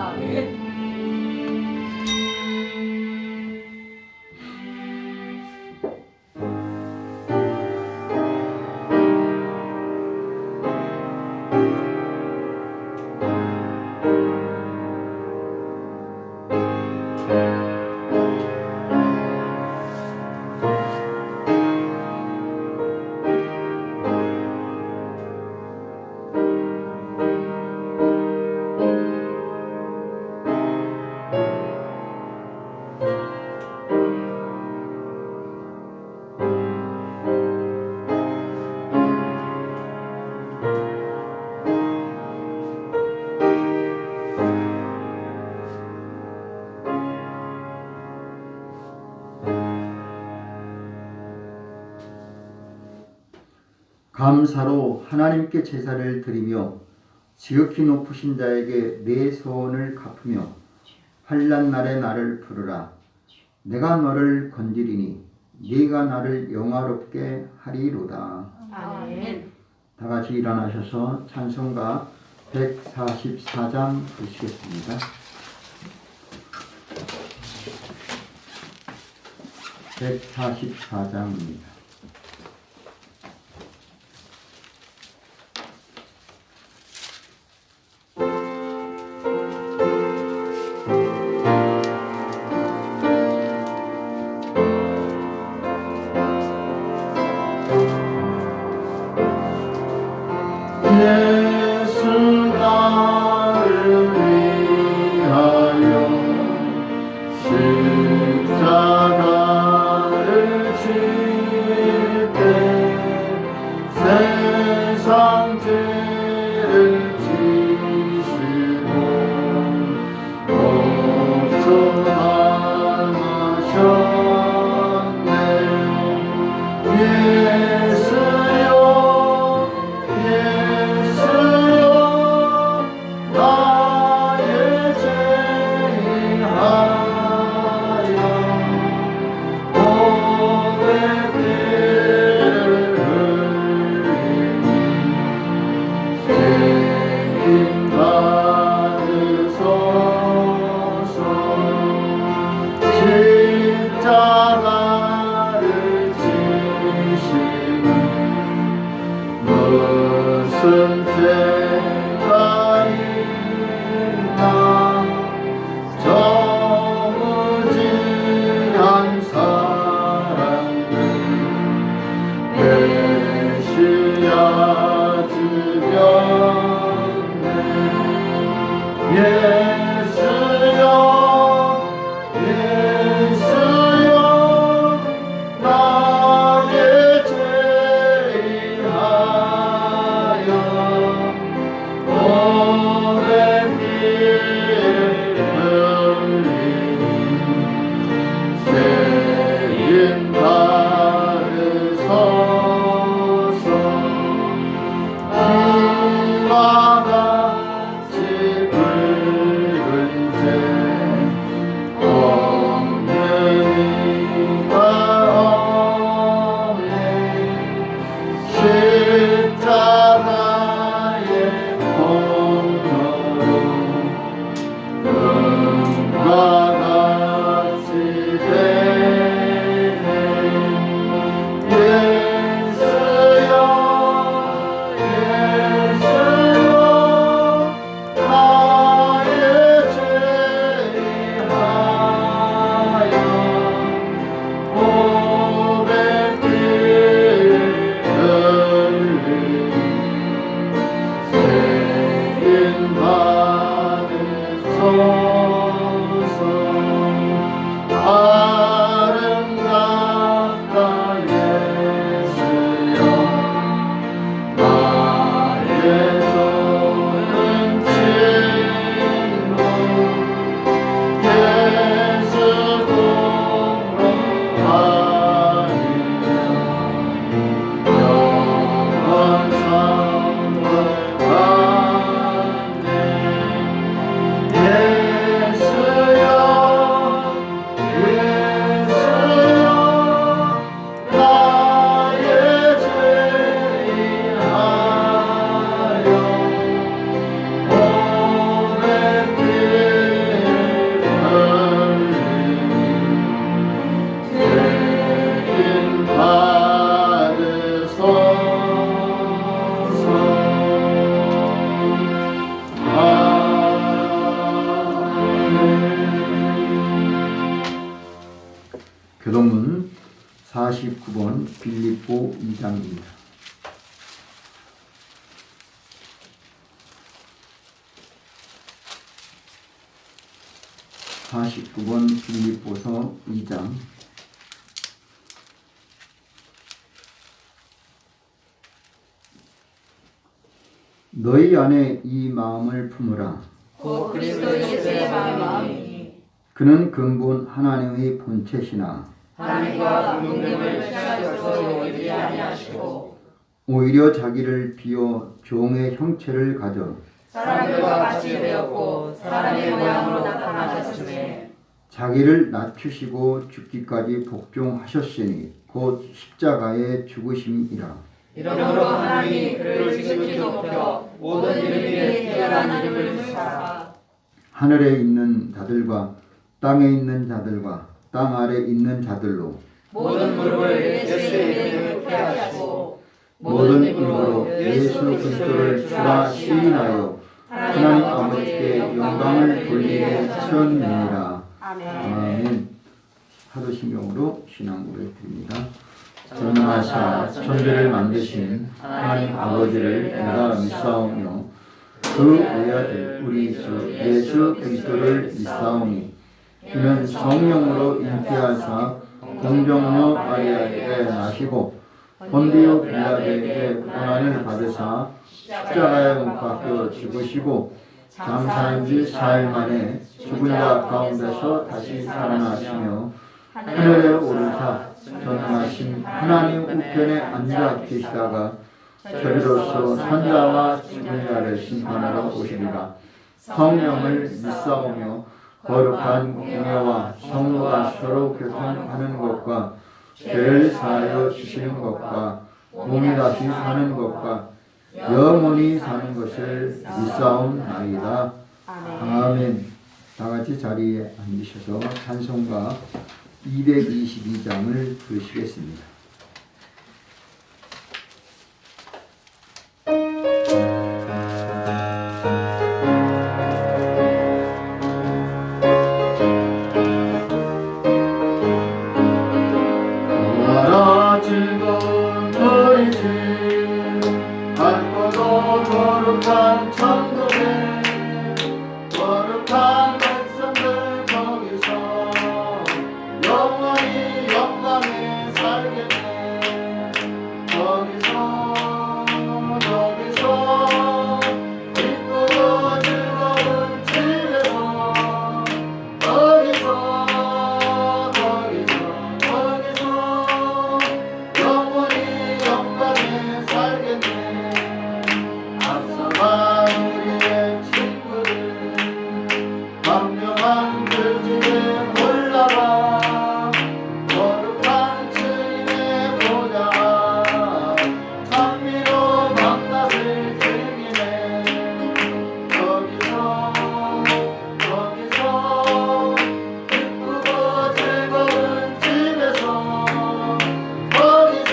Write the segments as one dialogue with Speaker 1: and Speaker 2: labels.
Speaker 1: 아멘.
Speaker 2: 감사로 하나님께 제사를 드리며 지극히 높으신 자에게 내 소원을 갚으며 환난 날에 나를 부르라. 내가 너를 건지리니 네가 나를 영화롭게 하리로다.
Speaker 1: 아멘.
Speaker 2: 다 같이 일어나셔서 찬송가 144장 부르시겠습니다. 144장입니다.
Speaker 3: 예수 나를 위하여 십자가를 질때 세상 죄를 지시고 없어나가셨네. 예수여 나의 죄인하여 고백기를 흘리니 죄인 받으소서. 십자가를 지시니 무슨 죄가 있나. 저무지한 사랑을 메시아 주였네. 예수여 예수여 나의 죄인하여 고백기를 흘리니 죄인 받으소서. 이와 같이 붉은 죄 없는 이가 없네. 십자가의 공로로 금과 같이 되네. 예수여 예수여 나의 죄인하여 고백기를 흘리니 죄인 받으소서. 아름답다 예수여 나의 손은 친구 예수 공로하리며 영원 상을 받네.
Speaker 2: 교동문 49번 빌립보 2장입니다. 빌립보서 2장. 너희 안에 이 마음을 품으라.
Speaker 1: 곧 그리스도 예수의 마음이
Speaker 2: 그는 근본 하나님의 본체시나
Speaker 1: 하나님과 동등을 취할 수 없어 이르지 아니하시고
Speaker 2: 오히려 자기를 비워 종의 형체를 가져
Speaker 1: 사람들과 같이 되었고 사람의 모양으로 나타나셨으니
Speaker 2: 자기를 낮추시고 죽기까지 복종하셨으니 곧 십자가에 죽으심이라.
Speaker 1: 이러므로 하나님이 그를 지극히 높여 모든 이름 위에 뛰어난 이름을 주사
Speaker 2: 하늘에 있는 자들과 땅에 있는 자들과 땅 아래 있는 자들로
Speaker 1: 모든 무릎을 예수의 이름을 꿇게 하시고
Speaker 2: 모든 입으로 예수 그리스도를 주라 시인하여 하나님 아버지께 영광을 돌리게 하셨느니라. 아멘. 하도신경으로 신앙 고백드립니다. 전능하사 천지를 만드신 하나님 아버지를 내가 믿사오며 그 외아들 우리 주 예수 그리스도를 믿사오니 이는 성령으로 잉태하사 공정녀 마리아에게 나시고 본디오 빌라도에게 고난을 받으사 십자가에 못 박혀 죽으시고 장사한 지 4일 만에 죽은 자 가운데서 다시 살아나시며 하늘에 오르사 전능하신 하나님 우편에 앉아 계시다가 저리로서 선자와 죽은 자를 심판하러 오시리라. 성령을 믿사오며 거룩한 공예와 성도가 서로 교통하는 것과 죄를 사하여 주시는 것과 몸이 다시 사는 것과 영원히 사는 것을 믿사옵나이다. 아멘. 다 같이 자리에 앉으셔서 찬송가 222장을 부르시겠습니다.
Speaker 3: 나라 즐거운 우리 집 밝고도 거룩한 천국에 거룩한 백성들 거기서 영원히 영광에 살겠네. 거기서 기쁘고 즐거운 집에서 거기서 영원히 영광에 살겠네. 앞서간 우리의 친구들 광명한 그 집에 올라가 거룩한 주님의 보좌 찬미로 밤낮을 즐기네. 거기서 기쁘고 즐거운 집에서 거기서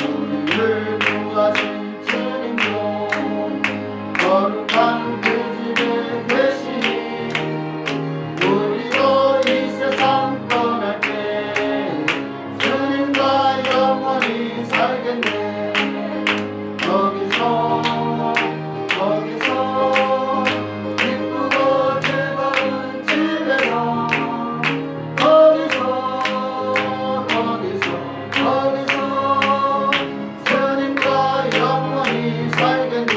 Speaker 3: 우리를 구하신 주님도 거룩한 그 집에 계시니 우리도 이 세상 떠날 때 주님과 영원히 살겠네. 거기서 기쁘고 즐거운 집에서 거기서 주님과 영원히 살겠네.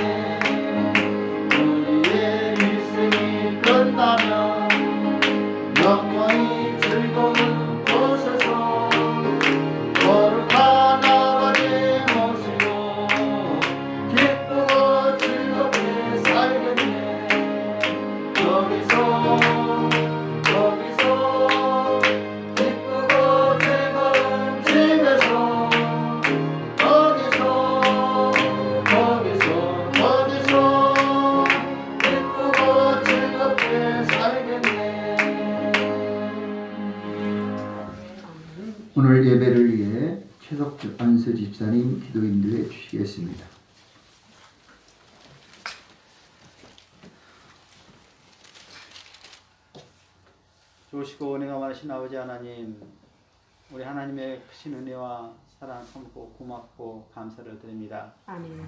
Speaker 3: 우리의 일생이 끝나면 영원히 즐거운 곳에서 거룩한 아버지 모시고 기쁘고 즐겁게 살겠네. 거기서 기쁘고 즐거운 집에서 거기서 기쁘고 즐겁게 살겠네.
Speaker 2: 오늘 예배를 위해 최석주 안수 집사님 기도 인도해 주시겠습니다.
Speaker 4: 지혜로우시고 은혜가 많으신 아버지 하나님, 우리 하나님의 크신 은혜와 사랑 참고 고맙고 감사를 드립니다.
Speaker 1: 아멘.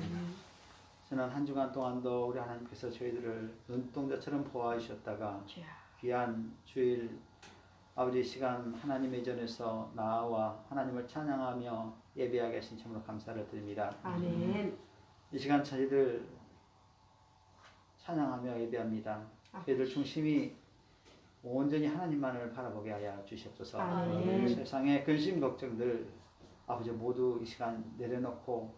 Speaker 4: 지난 한 주간 동안도 우리 하나님께서 저희들을 눈동자처럼 보호해 주셨다가
Speaker 1: 주여.
Speaker 4: 귀한 주일 아버지 시간 하나님의 전에서 나와 하나님을 찬양하며 예배하게 하신 참으로 감사를 드립니다.
Speaker 1: 아멘.
Speaker 4: 이 시간 저희들 찬양하며 예배합니다. 저희들 중심이 온전히 하나님만을 바라보게 하여 주시옵소서.
Speaker 1: 아멘.
Speaker 4: 세상의 근심 걱정들 아버지 모두 이 시간 내려놓고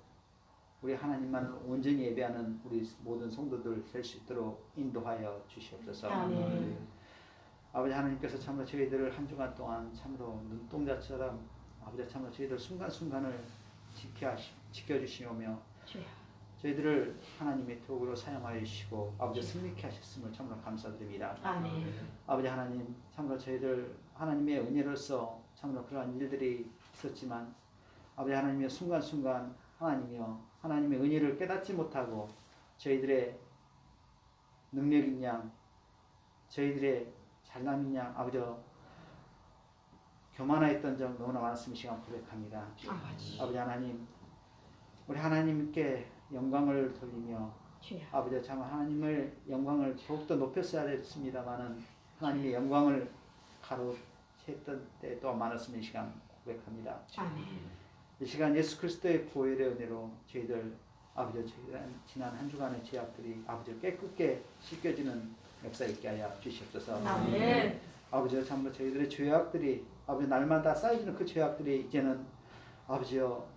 Speaker 4: 우리 하나님만을 온전히 예배하는 우리 모든 성도들 될 수 있도록 인도하여 주시옵소서.
Speaker 1: 아멘.
Speaker 4: 아버지 하나님께서 참으로 저희들을 한 주간 동안 참으로 눈동자처럼 아버지 참으로 저희들 순간순간을 지켜주시오며
Speaker 1: 주여.
Speaker 4: 저희들을 하나님의 도구로 사용하여 주시고 아버지 승리케 하셨음을 참으로 감사드립니다.
Speaker 1: 아멘.
Speaker 4: 아버지 하나님 참으로 저희들 하나님의 은혜로서 참으로 그러한 일들이 있었지만 아버지 하나님의 순간순간 하나님이여 하나님의 은혜를 깨닫지 못하고 저희들의 능력인 양 저희들의 잘남인 양 아버지 교만하였던 점 너무나 많았음을 시간 고백합니다. 아버지 하나님 우리 하나님께 영광을 돌리며
Speaker 1: 주여.
Speaker 4: 아버지 참 하나님을 영광을 더욱더 높였어야 됐습니다마는 하나님의 영광을 가로챘던 때 또한 많았음을 시간 고백합니다.
Speaker 1: 아멘.
Speaker 4: 이 시간 예수 그리스도의 보혈의 은혜로 저희들 아버지 지난 한 주간의 죄악들이 아버지 깨끗게 씻겨지는 역사 있게 하여 주시옵소서.
Speaker 1: 아멘.
Speaker 4: 아버지 참으로 저희들의 죄악들이 아버지 날마다 쌓여지는 그 죄악들이 이제는 아버지여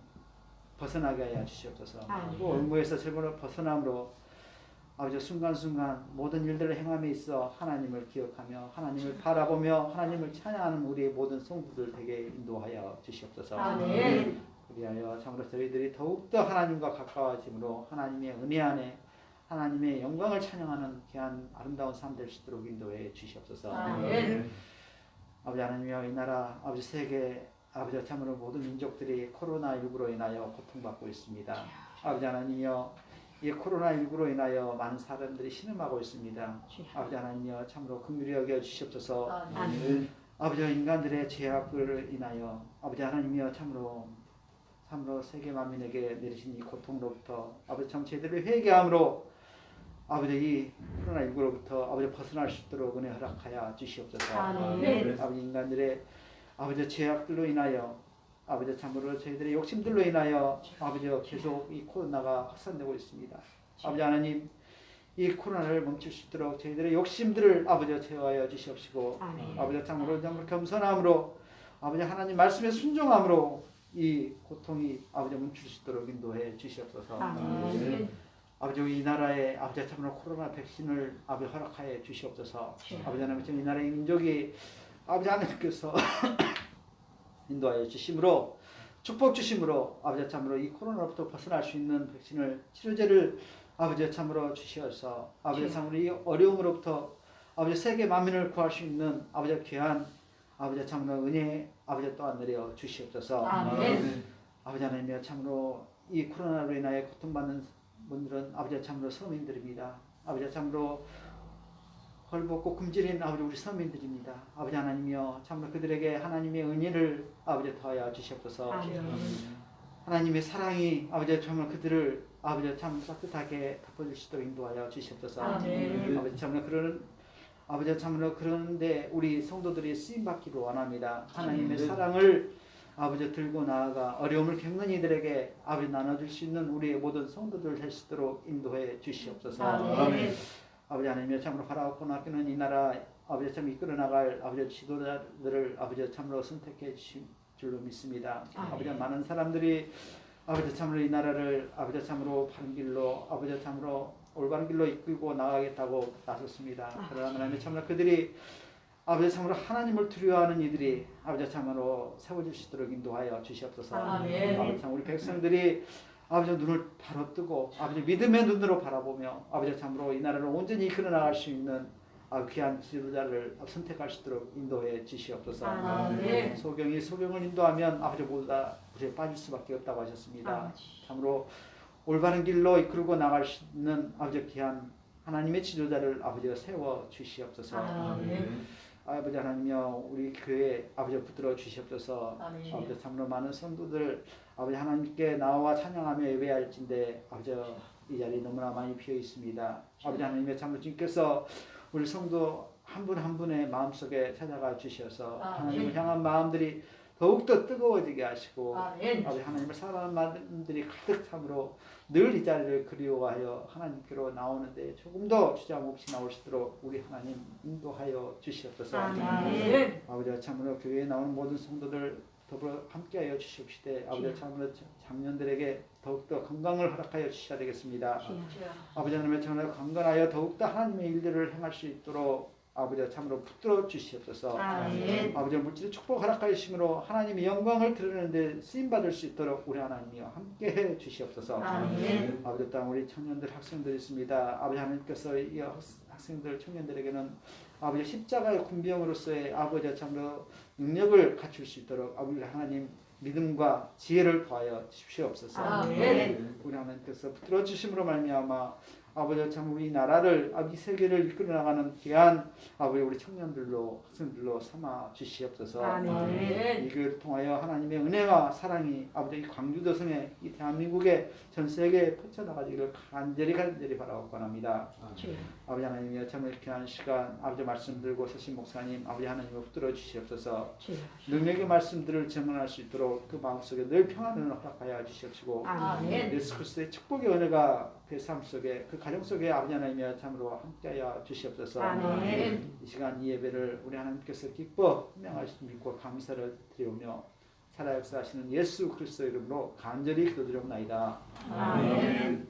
Speaker 4: 벗어나게 하여 주시옵소서.
Speaker 1: 아멘.
Speaker 4: 또 올무에서 제물을 벗어남으로 아버지 순간순간 모든 일들을 행함에 있어 하나님을 기억하며 하나님을 바라보며 하나님을 찬양하는 우리의 모든 성도들 되게 인도하여 주시옵소서.
Speaker 1: 아멘.
Speaker 4: 그리하여 참으로 저희들이 더욱더 하나님과 가까워짐으로 하나님의 은혜 안에 하나님의 영광을 찬양하는 귀한 아름다운 삶 될 수 있도록 인도해 주시옵소서.
Speaker 1: 아멘.
Speaker 4: 아버지 하나님이여 이 나라 아버지 세계 아버지 참으로 모든 민족들이 코로나19로 인하여 고통받고 있습니다. 아버지 하나님이여 이 코로나19로 인하여 많은 사람들이 신음하고 있습니다. 아버지 하나님이여 참으로 긍휼히 여겨 주시옵소서.
Speaker 1: 아멘.
Speaker 4: 아버지 인간들의 죄악을 인하여 아버지 하나님이여 참으로 세계 만민에게 내리신 이 고통으로부터 아버지 참 제대로 회개함으로 아버지 이 코로나19로부터 아버지 벗어날 수 있도록 은혜 허락하여 주시옵소서.
Speaker 1: 아멘.
Speaker 4: 아버지 인간들의 아버지 죄악들로 인하여 아버지 참으로 저희들의 욕심들로 인하여 아버지 계속 이 코로나가 확산되고 있습니다. 아버지 하나님 이 코로나를 멈출 수 있도록 저희들의 욕심들을 아버지 제어하여 주시옵시고
Speaker 1: 아멘.
Speaker 4: 아버지 참으로 겸손함으로 아버지 하나님 말씀에 순종함으로 이 고통이 아버지 멈출 수 있도록 인도해 주시옵소서.
Speaker 1: 아멘.
Speaker 4: 아버지 이 나라에 아버지 참으로 코로나 백신을 아버지 허락하여 주시옵소서. 아버지 하나님 지금 이 나라의 민족이 아버지 하나님께서 인도하여 주심으로 축복 주심으로 아버지 참으로 이 코로나로부터 벗어날 수 있는 백신을 치료제를 아버지 참으로 주시어서 아버지 참으로 이 어려움으로부터 아버지 세계 만민을 구할 수 있는 아버지 귀한 아버지 참으로 은혜 아버지 또한 내려 주시옵소서.
Speaker 1: 아멘.
Speaker 4: 아버지 하나님이여 참으로 이 코로나로 인하여 고통받는 분들은 아버지 참으로 서민들입니다. 아버지 참으로 헐벗고 굶주린 아버지 우리 서민들입니다. 아버지 하나님이여 참으로 그들에게 하나님의 은혜를 아버지 더하여 주시옵소서.
Speaker 1: 아멘.
Speaker 4: 하나님의 사랑이 아버지 참으로 그들을 아버지 참 따뜻하게 덮어줄 수 있도록 인도하여 주시옵소서.
Speaker 1: 아멘.
Speaker 4: 아버지 참으로 그런 아버지 참으로 그런데 우리 성도들이 쓰임 받기를 원합니다. 하나님의 사랑을 아버지 들고 나아가 어려움을 겪는 이들에게 아버지 나눠줄 수 있는 우리의 모든 성도들 될 수 있도록 인도해 주시옵소서.
Speaker 1: 아멘.
Speaker 4: 아버지 하나님의 참으로 바라고 낚이는 이 나라 아버지 참 이끌어 나갈 아버지 지도자들을 아버지 참으로 선택해 주신 줄로 믿습니다. 아버지 많은 사람들이 아버지 참으로 이 나라를 아버지 참으로 바른 길로 아버지 참으로 올바른 길로 이끌고 나가겠다고 나섰습니다. 그러나 하나님 참으로 그들이 아버지 참으로 하나님을 두려워하는 이들이 아버지 참으로 세워질 수 있도록 인도하여 주시옵소서.
Speaker 1: 아멘.
Speaker 4: 아버지 참 우리 백성들이 아버지 눈을 바로 뜨고 아버지 믿음의 눈으로 바라보며 아버지 참으로 이 나라를 온전히 이끌어 나갈 수 있는 귀한 지도자를 선택할 수 있도록 인도해 주시옵소서.
Speaker 1: 아멘.
Speaker 4: 소경을 인도하면 아버지 모두 다 불에 빠질 수밖에 없다고 하셨습니다. 참으로 올바른 길로 이끌고 나갈 수 있는 아버지 귀한 하나님의 지도자를 아버지가 세워 주시옵소서.
Speaker 1: 아멘.
Speaker 4: 아버지 하나님이여 우리 교회 아버지 붙들어 주시옵소서.
Speaker 1: 아멘.
Speaker 4: 아버지 참으로 많은 성도들 아버지 하나님께 나와 찬양하며 예배할진데 아버지 이 자리 너무나 많이 비어 있습니다. 아버지 하나님의 참으로 주님께서 우리 성도 한 분 한 분의 마음속에 찾아가 주셔서 하나님을 향한 마음들이 더욱더 뜨거워지게 하시고
Speaker 1: 아멘.
Speaker 4: 아버지 하나님을 사랑하는 마음들이 가득 참으로 늘 이 자리를 그리워하여 하나님께로 나오는데 조금 더 주저함 없이 나올 수 있도록 우리 하나님 인도하여 주시옵소서.
Speaker 1: 아멘.
Speaker 4: 아버지 참으로 교회에 나오는 모든 성도들 더불어 함께하여 주시옵시되 아버지 참으로 장년들에게 더욱더 건강을 허락하여 주셔야 되겠습니다. 아버지 하나님의 참으로 건강하여 더욱더 하나님의 일들을 행할 수 있도록 아버지 참으로 붙들어 주시옵소서.
Speaker 1: 아멘.
Speaker 4: 아버지 물질의 축복 허락하여 주심으로 하나님의 영광을 드러내는데 쓰임 받을 수 있도록 우리 하나님이여 함께해 주시옵소서.
Speaker 1: 아멘.
Speaker 4: 아버지 땅 우리 청년들 학생들 있습니다. 아버지 하나님께서 이 학생들 청년들에게는 아버지 십자가의 군병으로서의 아버지 참으로 능력을 갖출 수 있도록 아버지 하나님 믿음과 지혜를 더하여 주시옵소서.
Speaker 1: 아멘.
Speaker 4: 우리 하나님께서 붙들어 주심으로 말미암아 아버지 참 우리 나라를 아버지 세계를 이끌어 나가는 귀한 아버지 우리 청년들로 학생들로 삼아 주시옵소서.
Speaker 1: 아멘.
Speaker 4: 이 교회를 통하여 하나님의 은혜와 사랑이 아버지 광주도성에 이 대한민국의 전 세계에 펼쳐나가기를 간절히 바라고 원합니다. 아버지 하나님이여 참 이렇게 한 시간 아버지 말씀 들고 서신 목사님 아버지 하나님을 붙들어 주시옵소서. 능력의 말씀들을 증언할 수 있도록 그 마음속에 늘 평안을 허락하여 주시옵시고
Speaker 1: 아멘.
Speaker 4: 예수 그리스도의 축복의 은혜가 그 삶 속에 그 가정 속에 아버지 하나님이여 참으로 함께하여 주시옵소서.
Speaker 1: 아멘.
Speaker 4: 이 시간 이 예배를 우리 하나님께서 기뻐 분명하시는 믿고 감사를 드리오며 살아 역사하시는 예수 그리스도 이름으로 간절히 기도드리옵나이다.
Speaker 1: 아멘.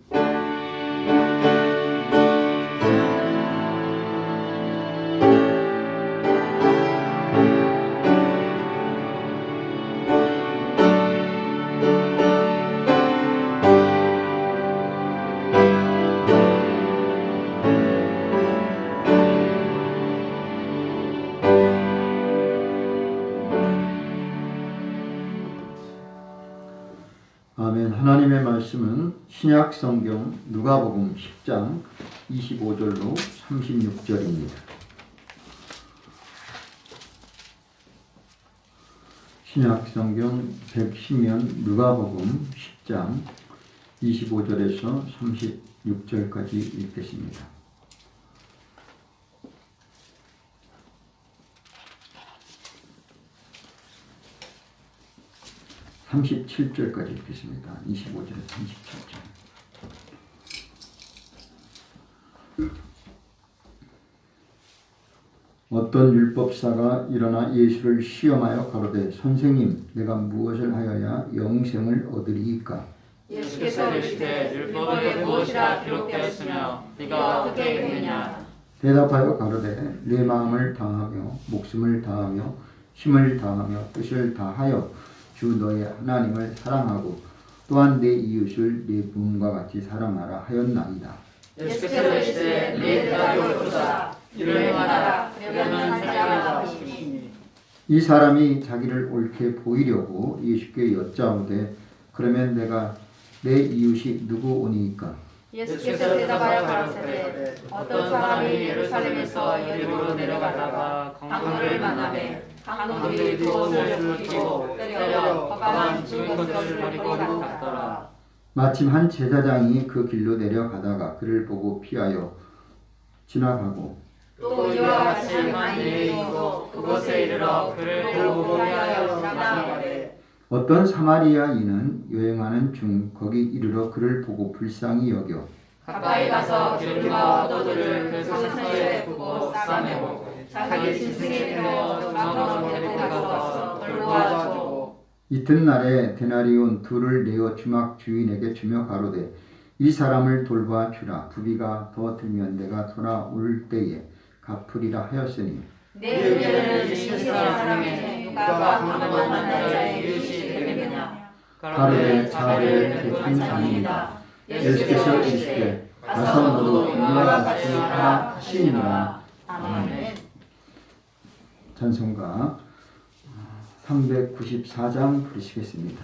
Speaker 2: 아멘. 하나님의 말씀은 신약 성경 누가복음 10장 25절로 36절입니다. 신약 성경 110면 누가복음 10장 25절에서 36절까지 읽겠습니다. (37절까지) 읽겠습니다. 25절에서 37절. 어떤 율법사가 일어나 예수를 시험하여 가로되 선생님 내가 무엇을 하여야 영생을 얻으리이까?
Speaker 1: 예수께서 이르시되 율법에 무엇이라 기록되었으며 네가 어떻게 읽느냐?
Speaker 2: 대답하여 가로되 내 마음을 다하며 목숨을 다하며 힘을 다하며 뜻을 다하여 주 너의 하나님을 사랑하고 또한 내 이웃을 내 부모과 같이 사랑하라 하였나이다.
Speaker 1: 예수께서 이르시되 네 대답이 옳도다. 이를 행하라. 그러면 살리라 하시니.
Speaker 2: 이 사람이 자기를 옳게 보이려고 예수께 여짜오되 그러면 내가 내 이웃이 누구 오니까?
Speaker 1: 예수께서 대답하여 가라사대 어떤 사람이 예루살렘에서 여리고로 내려가다가 강도를 만나매 강도들이 그 옷을 벗기고 때려 가방 죽은 것을 버리고 갔더라.
Speaker 2: 마침 한 제사장이 그 길로 내려가다가 그를 보고 피하여 지나가고
Speaker 1: 또 이와 같이 많은 여인도 그곳에 이르러 그를 보고 피하여 지나가되
Speaker 2: 어떤 사마리아인은 여행하는 중 거기 이르러 그를 보고 불쌍히 여겨
Speaker 1: 가까이 가서 기름과 포도주를 그 상처에 붓고 싸매고 자기 짐승에 태워 중앙으로 데리고 가서 돌보아주고
Speaker 2: 이튿날에 데나리온 둘을 내어 주막 주인에게 주며 가로되 이 사람을 돌보아 주라. 부비가 더 들면 내가 돌아올 때에 갚으리라 하였으니
Speaker 1: 내 의견을 주신 사람의 누가 강도를 만난 자의 이웃이 되겠느냐?
Speaker 2: 가로되 자를 베푼 자니이다. 예수께서 이르시되 가서 너도 이와 같이 하라 하시니라.
Speaker 1: 아멘.
Speaker 2: 찬송가 394장 부르시겠습니다.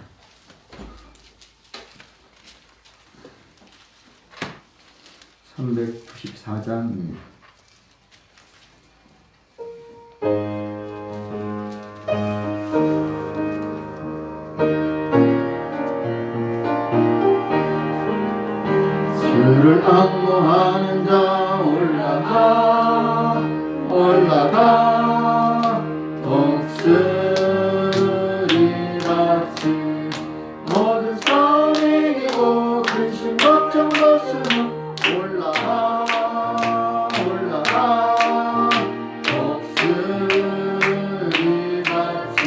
Speaker 2: (394장입니다)
Speaker 3: 수는 올라가 올라가 독수리 같이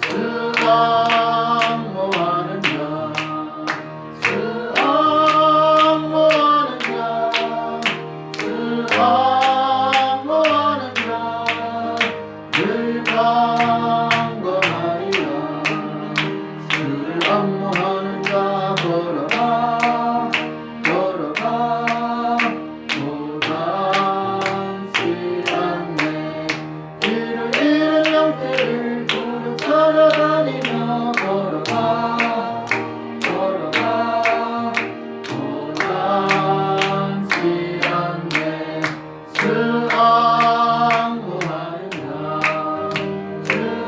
Speaker 3: 수학모하는 자 수학모하는 자 수학모하는 자 늘 강건하리라 수학모하는 자 걸어가 걸어가 고단치 않네 길을 잃은 영들을 두루 찾아다니며 걸어가 걸어가 고단치 않네 수학모하는 자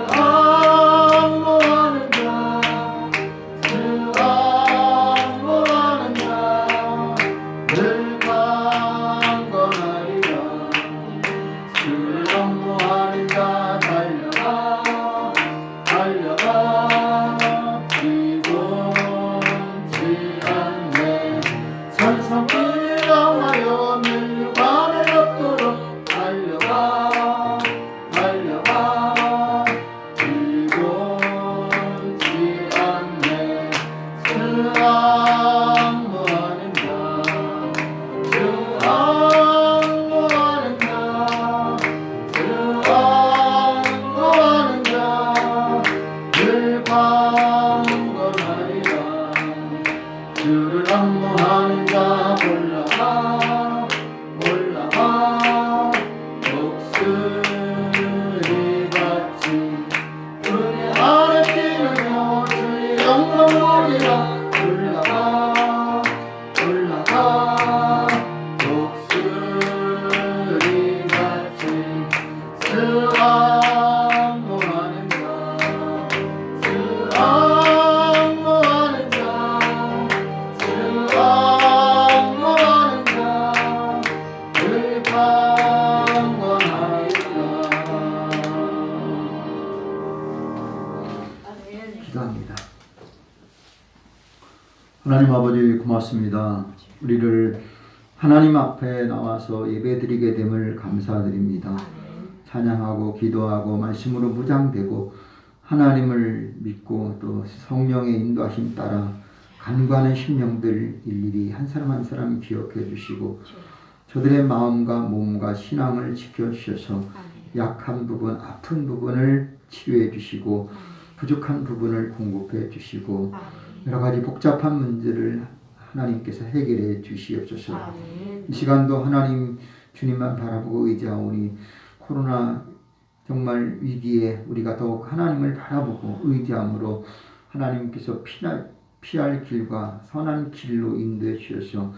Speaker 3: 수학모하는 자 수학모하는 자 늘 강건하리라 수학모하는 자 달려가 달려가 비곤치 않네 산성길을 향하여 멸류관을 얻도록 달려가 달려가 비곤치 않네 수학모하는 자 수학모하는 자 수학모하는 자늘 강건하리라 주를 악모하는 자 올라가 올라가 독수리 같이 은혜 아래 뛰며 주의 영광 보리라 올라가 올라가 독수리 같이 수학모하는 자 수학모하는 자 수학모하는 자늘 강건하리라
Speaker 2: 기도합니다. 하나님 아버지 고맙습니다. 우리를 하나님 앞에 나와서 예배드리게 됨을 감사드립니다. 찬양하고 기도하고 말씀으로 무장되고 하나님을 믿고 또 성령의 인도하심 따라 간구하는 심령들 일일이 한 사람 한 사람 기억해 주시고 저들의 마음과 몸과 신앙을 지켜주셔서 약한 부분, 아픈 부분을 치유해 주시고 부족한 부분을 공급해 주시고 여러 가지 복잡한 문제를 하나님께서 해결해 주시옵소서. 이 시간도 하나님 주님만 바라보고 의지하오니 코로나 정말 위기에 우리가 더욱 하나님을 바라보고 의지함으로 하나님께서 피할 길과 선한 길로 인도해 주셔서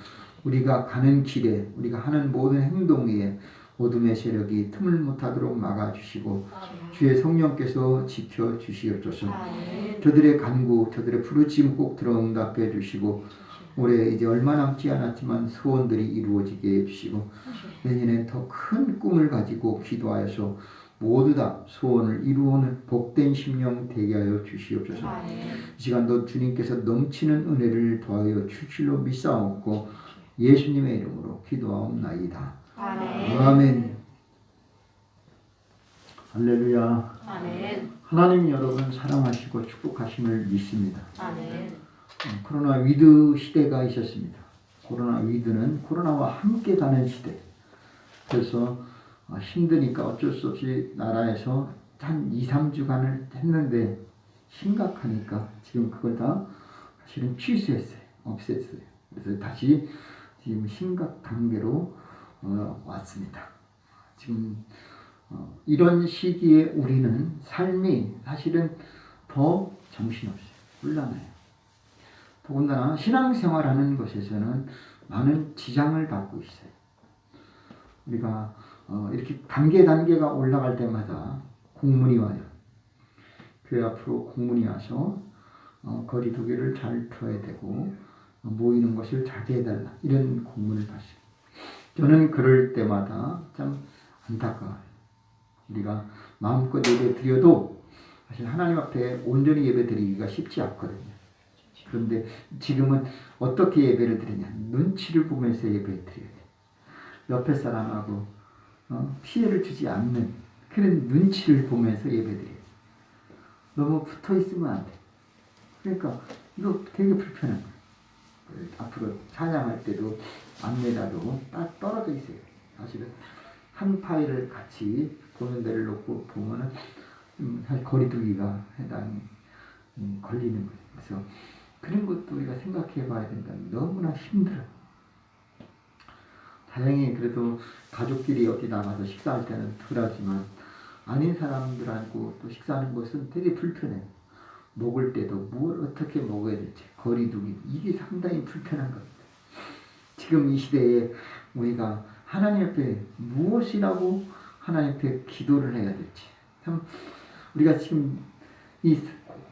Speaker 2: 우리가 가는 길에 우리가 하는 모든 행동 위에 어둠의 세력이 틈을 못하도록 막아주시고 주의 성령께서 지켜주시옵소서. 저들의 간구 저들의 부르짖음 꼭 들어 응답해 주시고 올해 이제 얼마 남지 않았지만 소원들이 이루어지게 해주시고 내년엔 더 큰 꿈을 가지고 기도하여서 모두 다 소원을 이루어오는 복된 심령 되게 하여 주시옵소서. 이 시간도 주님께서 넘치는 은혜를 더하여 주실로 믿사옵고 예수님의 이름으로 기도하옵나이다. 아멘. 할렐루야.
Speaker 1: 아멘.
Speaker 2: 하나님 여러분 사랑하시고 축복하심을 믿습니다.
Speaker 1: 아멘.
Speaker 2: 코로나 위드 시대가 있었습니다. 코로나 위드는 코로나와 함께 가는 시대. 그래서 힘드니까 어쩔 수 없이 나라에서 한 2-3주간을 했는데 심각하니까 지금 그걸 다 사실은 취소했어요. 없앴어요. 그래서 다시 지금 심각 단계로 왔습니다. 지금 이런 시기에 우리는 삶이 사실은 더 정신없어요. 혼란해요. 더군다나 신앙생활하는 것에서는 많은 지장을 받고 있어요. 우리가 이렇게 단계가 올라갈 때마다 공문이 와요. 교회 앞으로 공문이 와서 거리 두기를 잘 둬야 되고 모이는 것을 자제해달라 이런 공문을 받습니다. 저는 그럴 때마다 참 안타까워요. 우리가 마음껏 예배 드려도 사실 하나님 앞에 온전히 예배 드리기가 쉽지 않거든요. 그런데 지금은 어떻게 예배를 드리냐? 눈치를 보면서 예배를 드려야 돼. 옆에 사람하고 피해를 주지 않는 그런 눈치를 보면서 예배 드려야 돼. 너무 붙어 있으면 안 돼. 그러니까 이거 되게 불편한 거예요. 앞으로 찬양할 때도 안내라도 딱 떨어져 있어요. 사실은 한 파일을 같이 보는 데를 놓고 보면은 사실 거리두기가 해당이 걸리는 거예요. 그래서 그런 것도 우리가 생각해 봐야 된다. 너무나 힘들어요. 다행히 그래도 가족끼리 어디 나가서 식사할 때는 덜하지만 아닌 사람들하고 또 식사하는 것은 되게 불편해요. 먹을 때도 뭘 어떻게 먹어야 될지 거리두기 이게 상당히 불편한 겁니다. 지금 이 시대에 우리가 하나님 앞에 무엇이라고 하나님 앞에 기도를 해야 될지 참 우리가 지금 이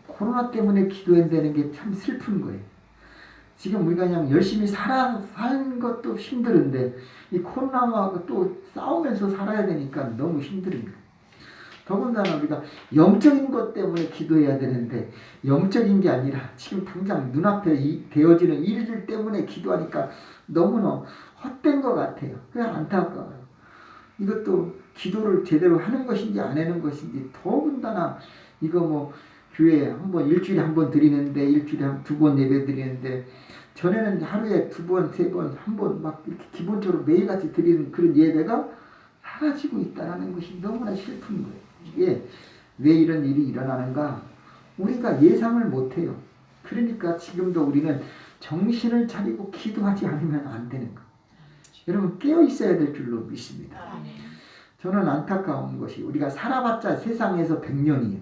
Speaker 2: 코로나 때문에 기도해야 되는 게 참 슬픈 거예요. 지금 우리가 그냥 열심히 사는 것도 힘들은데 이 코로나와 또 싸우면서 살아야 되니까 너무 힘든 거예요. 더군다나 우리가 영적인 것 때문에 기도해야 되는데 영적인 게 아니라 지금 당장 눈앞에 되어지는 일들 때문에 기도하니까 너무나 헛된 것 같아요. 그냥 안타까워요. 이것도 기도를 제대로 하는 것인지 안 하는 것인지 더군다나 이거 뭐 교회에 일주일에 한 번 드리는데 일주일에 한 2번 예배 드리는데 전에는 하루에 2번, 3번, 한 번 막 이렇게 기본적으로 매일같이 드리는 그런 예배가 사라지고 있다는 것이 너무나 슬픈 거예요. 이게 왜 이런 일이 일어나는가? 우리가 예상을 못해요. 그러니까 지금도 우리는 정신을 차리고 기도하지 않으면 안 되는 거예요. 여러분 깨어 있어야 될 줄로 믿습니다. 저는 안타까운 것이 우리가 살아봤자 세상에서 100년이에요.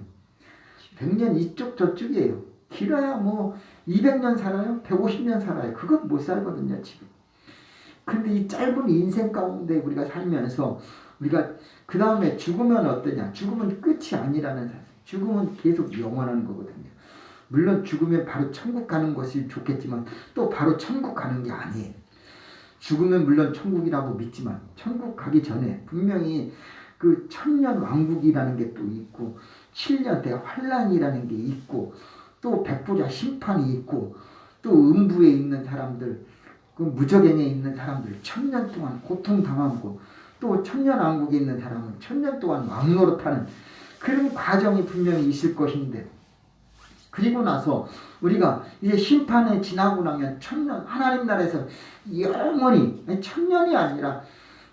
Speaker 2: 100년 이쪽 저쪽이에요. 길어야 뭐 200년 살아요? 150년 살아요. 그것 못 살거든요 지금. 근데 이 짧은 인생 가운데 우리가 살면서 우리가 그 다음에 죽으면 어떠냐? 죽으면 끝이 아니라는 사실. 죽으면 계속 영원한 거거든요. 물론 죽으면 바로 천국 가는 것이 좋겠지만 또 바로 천국 가는 게 아니에요. 죽으면 물론 천국이라고 믿지만 천국 가기 전에 분명히 그 천년 왕국이라는 게 또 있고 7년 대환란이라는 게 있고 또 백보자 심판이 있고 또 음부에 있는 사람들 그 무저갱에 있는 사람들 1000년 동안 고통당하고 또 천년왕국에 있는 사람은 1000년 동안 왕노릇하는 그런 과정이 분명히 있을 것인데 그리고 나서 우리가 이제 심판에 지나고 나면 천년 하나님 나라에서 영원히 1000년이 아니라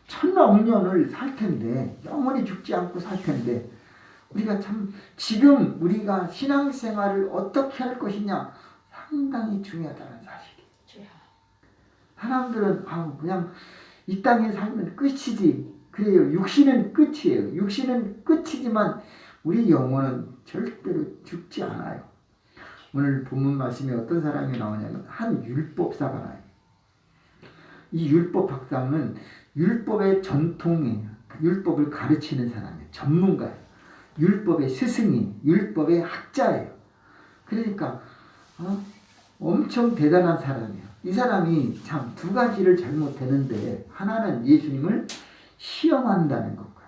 Speaker 2: 1000억 년을 살 텐데 영원히 죽지 않고 살 텐데 우리가 참 지금 우리가 신앙생활을 어떻게 할 것이냐 상당히 중요하다는 사실이에요. 사람들은 그냥 이 땅에 살면 끝이지 그래요. 육신은 끝이에요. 육신은 끝이지만 우리 영혼은 절대로 죽지 않아요. 오늘 본문 말씀에 어떤 사람이 나오냐면 한 율법사가 나와요. 이 율법 학자는 율법의 전통이에요. 율법을 가르치는 사람이에요. 전문가예요. 율법의 스승이 율법의 학자예요. 그러니까 엄청 대단한 사람이에요. 이 사람이 참 2가지를 잘못했는데 하나는 예수님을 시험한다는 것과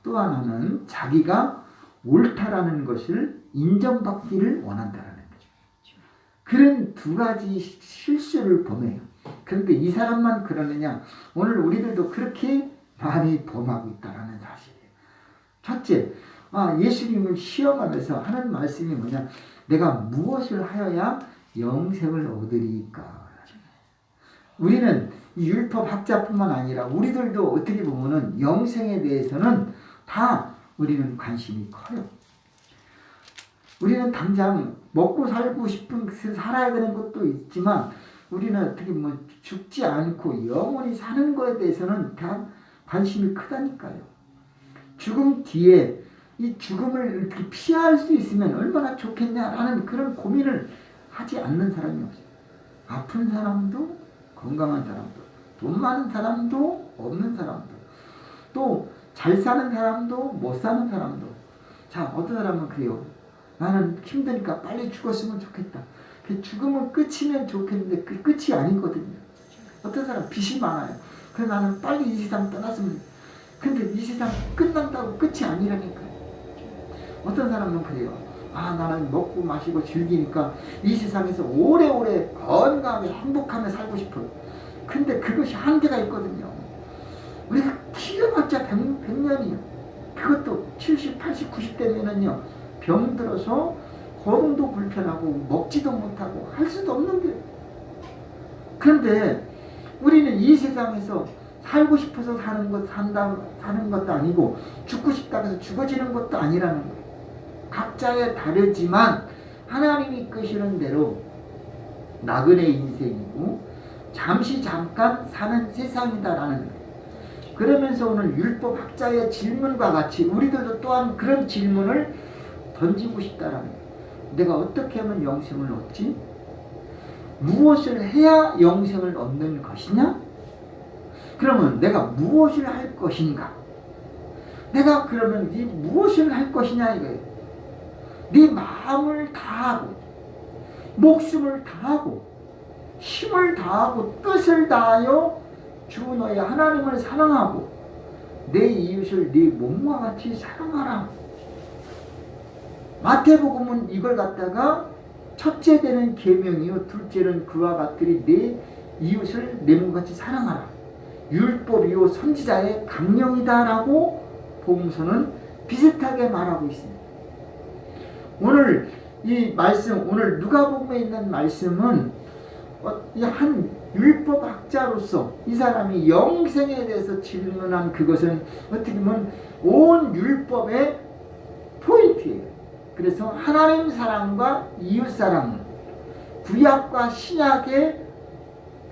Speaker 2: 또 하나는 자기가 옳다라는 것을 인정받기를 원한다는 거죠. 그런 2가지 실수를 범해요. 그런데 이 사람만 그러느냐? 오늘 우리들도 그렇게 많이 범하고 있다는 사실이에요. 첫째, 예수님을 시험하면서 하는 말씀이 뭐냐? 내가 무엇을 하여야 영생을 얻으리까? 우리는 이 율법 학자뿐만 아니라 우리들도 어떻게 보면은 영생에 대해서는 다 우리는 관심이 커요. 우리는 당장 먹고 살고 싶은 살아야 되는 것도 있지만 우리는 어떻게 보면 죽지 않고 영원히 사는 것에 대해서는 다 관심이 크다니까요. 죽음 뒤에 이 죽음을 이렇게 피할 수 있으면 얼마나 좋겠냐라는 그런 고민을 하지 않는 사람이 없어요. 아픈 사람도 건강한 사람도 돈 많은 사람도 없는 사람도 또 잘 사는 사람도 못 사는 사람도 자 어떤 사람은 그래요. 나는 힘드니까 빨리 죽었으면 좋겠다. 그 죽음은 끝이면 좋겠는데 그 끝이 아니거든요. 어떤 사람 빚이 많아요. 그래서 나는 빨리 이 세상 떠났으면 근데 이 세상 끝난다고 끝이 아니라니까요. 어떤 사람은 그래요. 아, 나는 먹고 마시고 즐기니까 이 세상에서 오래오래 건강하게 행복하며 살고 싶어요. 근데 그것이 한계가 있거든요. 우리가 키워봤자 100년이요. 그것도 70, 80, 90 되면은요, 병들어서 거동도 불편하고 먹지도 못하고 할 수도 없는 거예요. 그런데 우리는 이 세상에서 살고 싶어서 사는 것도 아니고 죽고 싶다고 해서 죽어지는 것도 아니라는 거예요. 각자의 다르지만 하나님이 이끄시는 대로 나그네 인생이고 잠시 잠깐 사는 세상이다라는 거예요. 그러면서 오늘 율법학자의 질문과 같이 우리들도 또한 그런 질문을 던지고 싶다라는 거예요. 내가 어떻게 하면 영생을 얻지? 무엇을 해야 영생을 얻는 것이냐? 그러면 내가 무엇을 할 것인가? 내가 그러면 네 무엇을 할 것이냐 이거예요. 네 마음을 다하고 목숨을 다하고 힘을 다하고 뜻을 다하여 주 너의 하나님을 사랑하고 내 이웃을 네 몸과 같이 사랑하라. 마태복음은 이걸 갖다가 첫째 되는 계명이요 둘째는 그와 같으리 내 이웃을 내 몸과 같이 사랑하라. 율법이요 선지자의 강령이다라고 복음서는 비슷하게 말하고 있습니다. 오늘 이 말씀, 오늘 누가복음에 있는 말씀은 한 율법학자로서 이 사람이 영생에 대해서 질문한 그것은 어떻게 보면 온 율법의 포인트예요. 그래서 하나님 사랑과 이웃 사랑, 구약과 신약의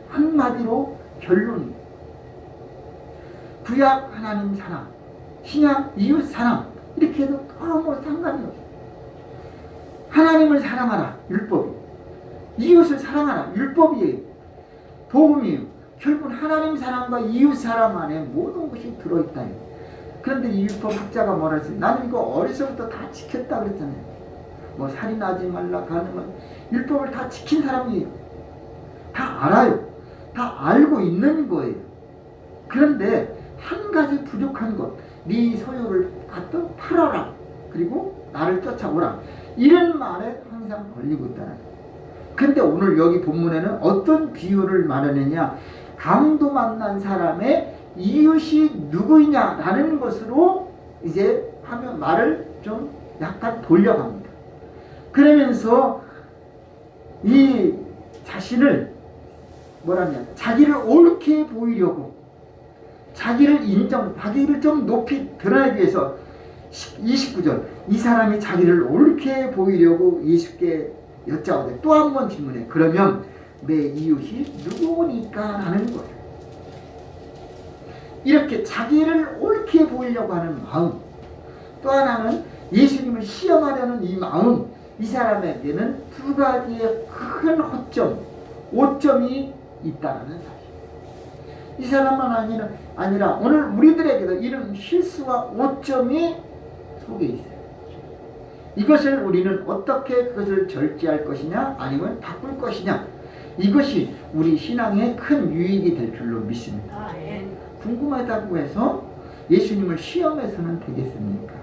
Speaker 2: 한마디로 결론이에요. 구약 하나님 사랑, 신약 이웃 사랑 이렇게 해도 아무 상관이 없어요. 하나님을 사랑하라 율법이, 이웃을 사랑하라 율법이에요. 복음이에요. 결국은 하나님 사랑과 이웃 사랑 안에 모든 것이 들어있다. 그런데 이 율법 학자가 뭐라 했어요? 나는 이거 어려서부터 다 지켰다 그랬잖아요. 뭐 살인하지 말라 가는 건 율법을 다 지킨 사람이에요. 다 알아요. 다 알고 있는 거예요. 그런데 한 가지 부족한 것, 네 소유를 갖다 팔아라. 그리고 나를 쫓아오라. 이런 말에 항상 걸리고 있다는 거예요. 근데 오늘 여기 본문에는 어떤 비유를 말하느냐, 강도 만난 사람의 이웃이 누구이냐라는 것으로 이제 하면 말을 좀 약간 돌려갑니다. 그러면서 이 자신을 뭐라냐, 자기를 옳게 보이려고, 자기를 자기를 좀 높이 드러내기 위해서 29절, 이 사람이 자기를 옳게 보이려고 예수께 여짜오되 또 한 번 질문해. 그러면 내 이웃이 누구니까 하는 거예요. 이렇게 자기를 옳게 보이려고 하는 마음, 또 하나는 예수님을 시험하려는 이 마음, 이 사람에게는 두 가지의 큰 허점, 오점이 있다는 사실. 이 사람만 아니라 오늘 우리들에게도 이런 실수와 오점이 속에 있어요. 이것을 우리는 어떻게 그것을 절제할 것이냐 아니면 바꿀 것이냐, 이것이 우리 신앙의 큰 유익이 될 줄로 믿습니다. 궁금하다고 해서 예수님을 시험해서는 되겠습니까?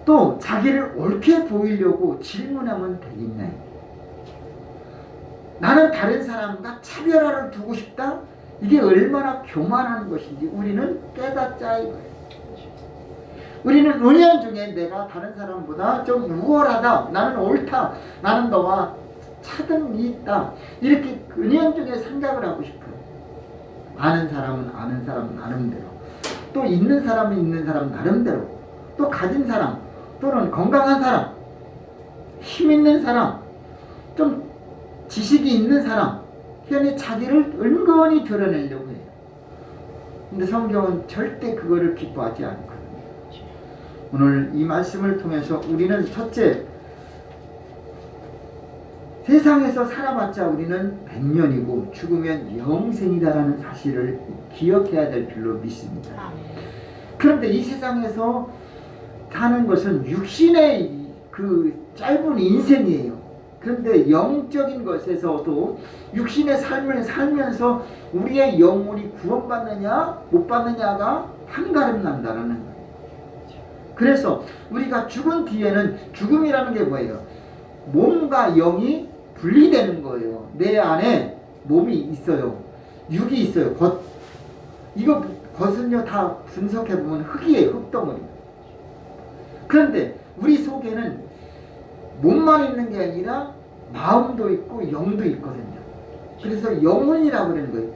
Speaker 2: 또 자기를 옳게 보이려고 질문하면 되겠나요? 나는 다른 사람과 차별화를 두고 싶다? 이게 얼마나 교만한 것인지 우리는 깨닫자 이거예요. 우리는 은연중에 내가 다른 사람보다 좀 우월하다, 나는 옳다, 나는 너와 차등이 있다, 이렇게 은연중에 생각을 하고 싶어요. 아는 사람은 아는 사람 나름대로, 또 있는 사람은 있는 사람 나름대로, 또 가진 사람, 또는 건강한 사람, 힘 있는 사람, 좀 지식이 있는 사람, 현재 자기를 은근히 드러내려고 해요. 근데 성경은 절대 그거를 기뻐하지 않거든요. 오늘 이 말씀을 통해서 우리는 첫째, 세상에서 살아봤자 우리는 100년이고 죽으면 영생이다라는 사실을 기억해야 될 줄로 믿습니다. 그런데 이 세상에서 사는 것은 육신의 그 짧은 인생이에요. 그런데 영적인 것에서도 육신의 삶을 살면서 우리의 영혼이 구원받느냐 못 받느냐가 한가름 난다는 거예요. 그래서 우리가 죽은 뒤에는 죽음이라는 게 뭐예요? 몸과 영이 분리되는 거예요. 내 안에 몸이 있어요. 육이 있어요. 이거 겉은요 다 분석해 보면 흙이에요. 흙덩어리. 그런데 우리 속에는 몸만 있는 게 아니라 마음도 있고 영도 있거든요. 그래서 영혼이라고 그러는 거예요.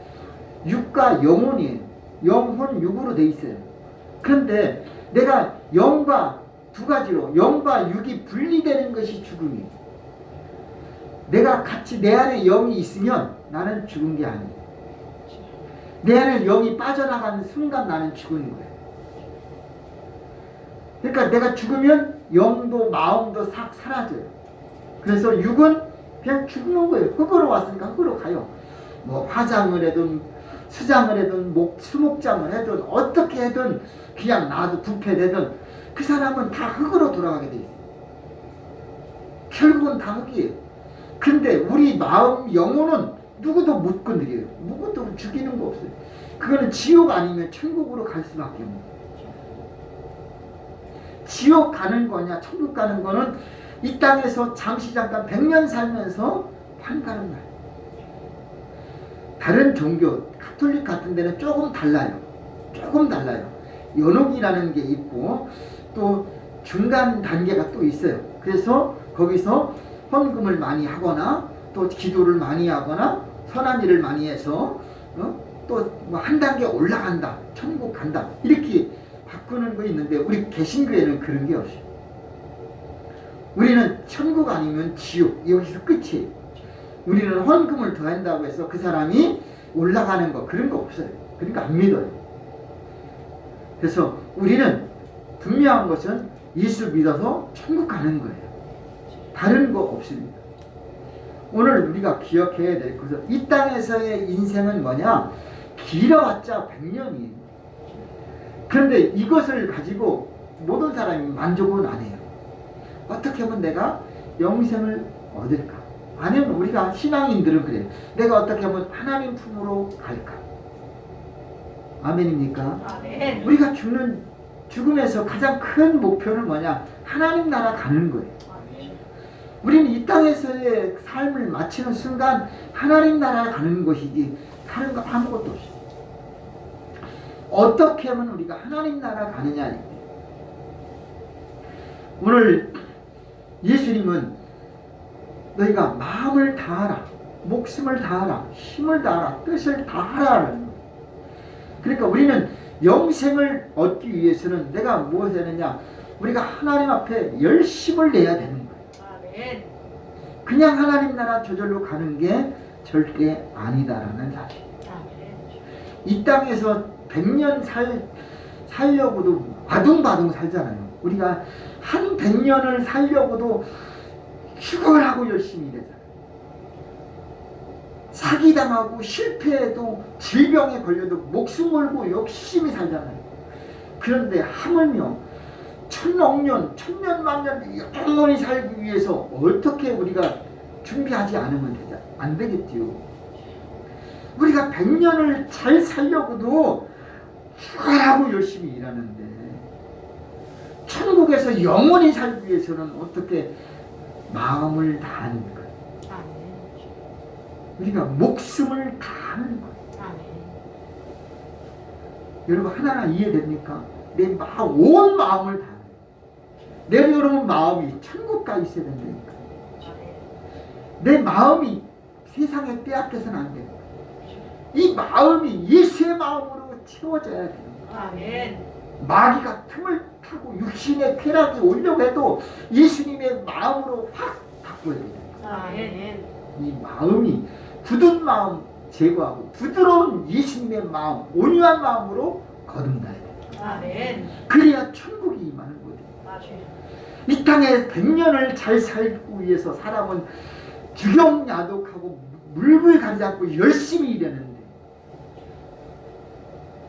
Speaker 2: 육과 영혼이에요. 영혼 육으로 돼 있어요. 그런데 내가 영과 두 가지로 영과 육이 분리되는 것이 죽음이에요. 내가 같이 내 안에 영이 있으면 나는 죽은 게 아니에요. 내 안에 영이 빠져나가는 순간 나는 죽은 거예요. 그러니까 내가 죽으면 영도 마음도 싹 사라져요. 그래서 육은 그냥 죽는 거예요. 흙으로 왔으니까 흙으로 가요. 뭐 화장을 해든 수장을 해든 수목장을 해든 어떻게 해든 그냥 놔도 부패되든 그 사람은 다 흙으로 돌아가게 돼 있어요. 결국은 다 흙이에요. 근데 우리 마음 영혼은 누구도 못 건드려요. 누구도 죽이는 거 없어요. 그거는 지옥 아니면 천국으로 갈 수밖에 없는 거예요. 지옥 가는 거냐 천국 가는 거는 이 땅에서 잠시 잠깐 100년 살면서 판가는 거예요. 다른 종교 가톨릭 같은 데는 조금 달라요. 조금 달라요. 연옥이라는 게 있고 또 중간 단계가 또 있어요. 그래서 거기서 헌금을 많이 하거나 또 기도를 많이 하거나 선한 일을 많이 해서 또 뭐 한 단계 올라간다. 천국 간다. 이렇게 바꾸는 거 있는데 우리 개신교회는 그런 게 없어요. 우리는 천국 아니면 지옥. 여기서 끝이에요. 우리는 헌금을 더한다고 해서 그 사람이 올라가는 거 그런 거 없어요. 그러니까 안 믿어요. 그래서 우리는 분명한 것은 예수 믿어서 천국 가는 거예요. 다른 거 없습니다. 오늘 우리가 기억해야 될 것은 이 땅에서의 인생은 뭐냐? 길어봤자 100년이에요. 그런데 이것을 가지고 모든 사람이 만족은 안 해요. 어떻게 하면 내가 영생을 얻을까? 아니면 우리가 신앙인들은 그래요. 내가 어떻게 하면 하나님 품으로 갈까? 아멘입니까?
Speaker 1: 아멘.
Speaker 2: 우리가 죽음에서 가장 큰 목표는 뭐냐? 하나님 나라 가는 거예요. 우리는 이 땅에서의 삶을 마치는 순간 하나님 나라 가는 것이지 다른 거 아무것도 없어요. 어떻게 하면 우리가 하나님 나라 가느냐? 오늘 예수님은 너희가 마음을 다하라, 목숨을 다하라, 힘을 다하라, 뜻을 다하라. 그러니까 우리는 영생을 얻기 위해서는 내가 무엇을 해야 되느냐? 우리가 하나님 앞에 열심을 내야 되는 거예요.
Speaker 1: 아멘.
Speaker 2: 그냥 하나님 나라 저절로 가는 게 절대 아니다라는 사실.
Speaker 1: 아멘.
Speaker 2: 이 땅에서 100년 살려고도 아둥바둥 살잖아요. 우리가 한 100년을 살려고도 죽어라고 열심히 일하잖아요. 사기당하고 실패해도 질병에 걸려도 목숨 걸고 열심히 살잖아요. 그런데 하물며 천억 년, 천년 만년 영원히 살기 위해서 어떻게 우리가 준비하지 않으면 안 되겠지요. 우리가 100년을 잘 살려고도 죽어라고 열심히 일하는데 천국에서 영원히 살기 위해서는 어떻게 마음을 다하는 거예요.
Speaker 1: 아멘.
Speaker 2: 우리가 목숨을 다하는 거예요.
Speaker 1: 아멘.
Speaker 2: 여러분 하나가 이해됩니까? 내 온 마음을 다하는 거예요. 내 여러분 마음이 천국 가 있어야 된다니까. 내 마음이 세상에 빼앗겨서는 안 돼요. 이 마음이 예수의 마음으로 채워져야 돼요.
Speaker 1: 아멘.
Speaker 2: 마귀가 틈을 타고 육신의 쾌락이 오려고 해도 예수님의 마음으로 확 바꿔야 돼요.
Speaker 1: 아멘.
Speaker 2: 이 마음이 굳은 마음 제거하고 부드러운 예수님의 마음, 온유한 마음으로 거듭나야 돼요.
Speaker 1: 아멘.
Speaker 2: 그래야 천국이 임하는 거예요.
Speaker 1: 아멘.
Speaker 2: 이 땅에 100년을 잘 살기 위해서 사람은 주경야독하고 물불 가리지 않고 열심히 일하는데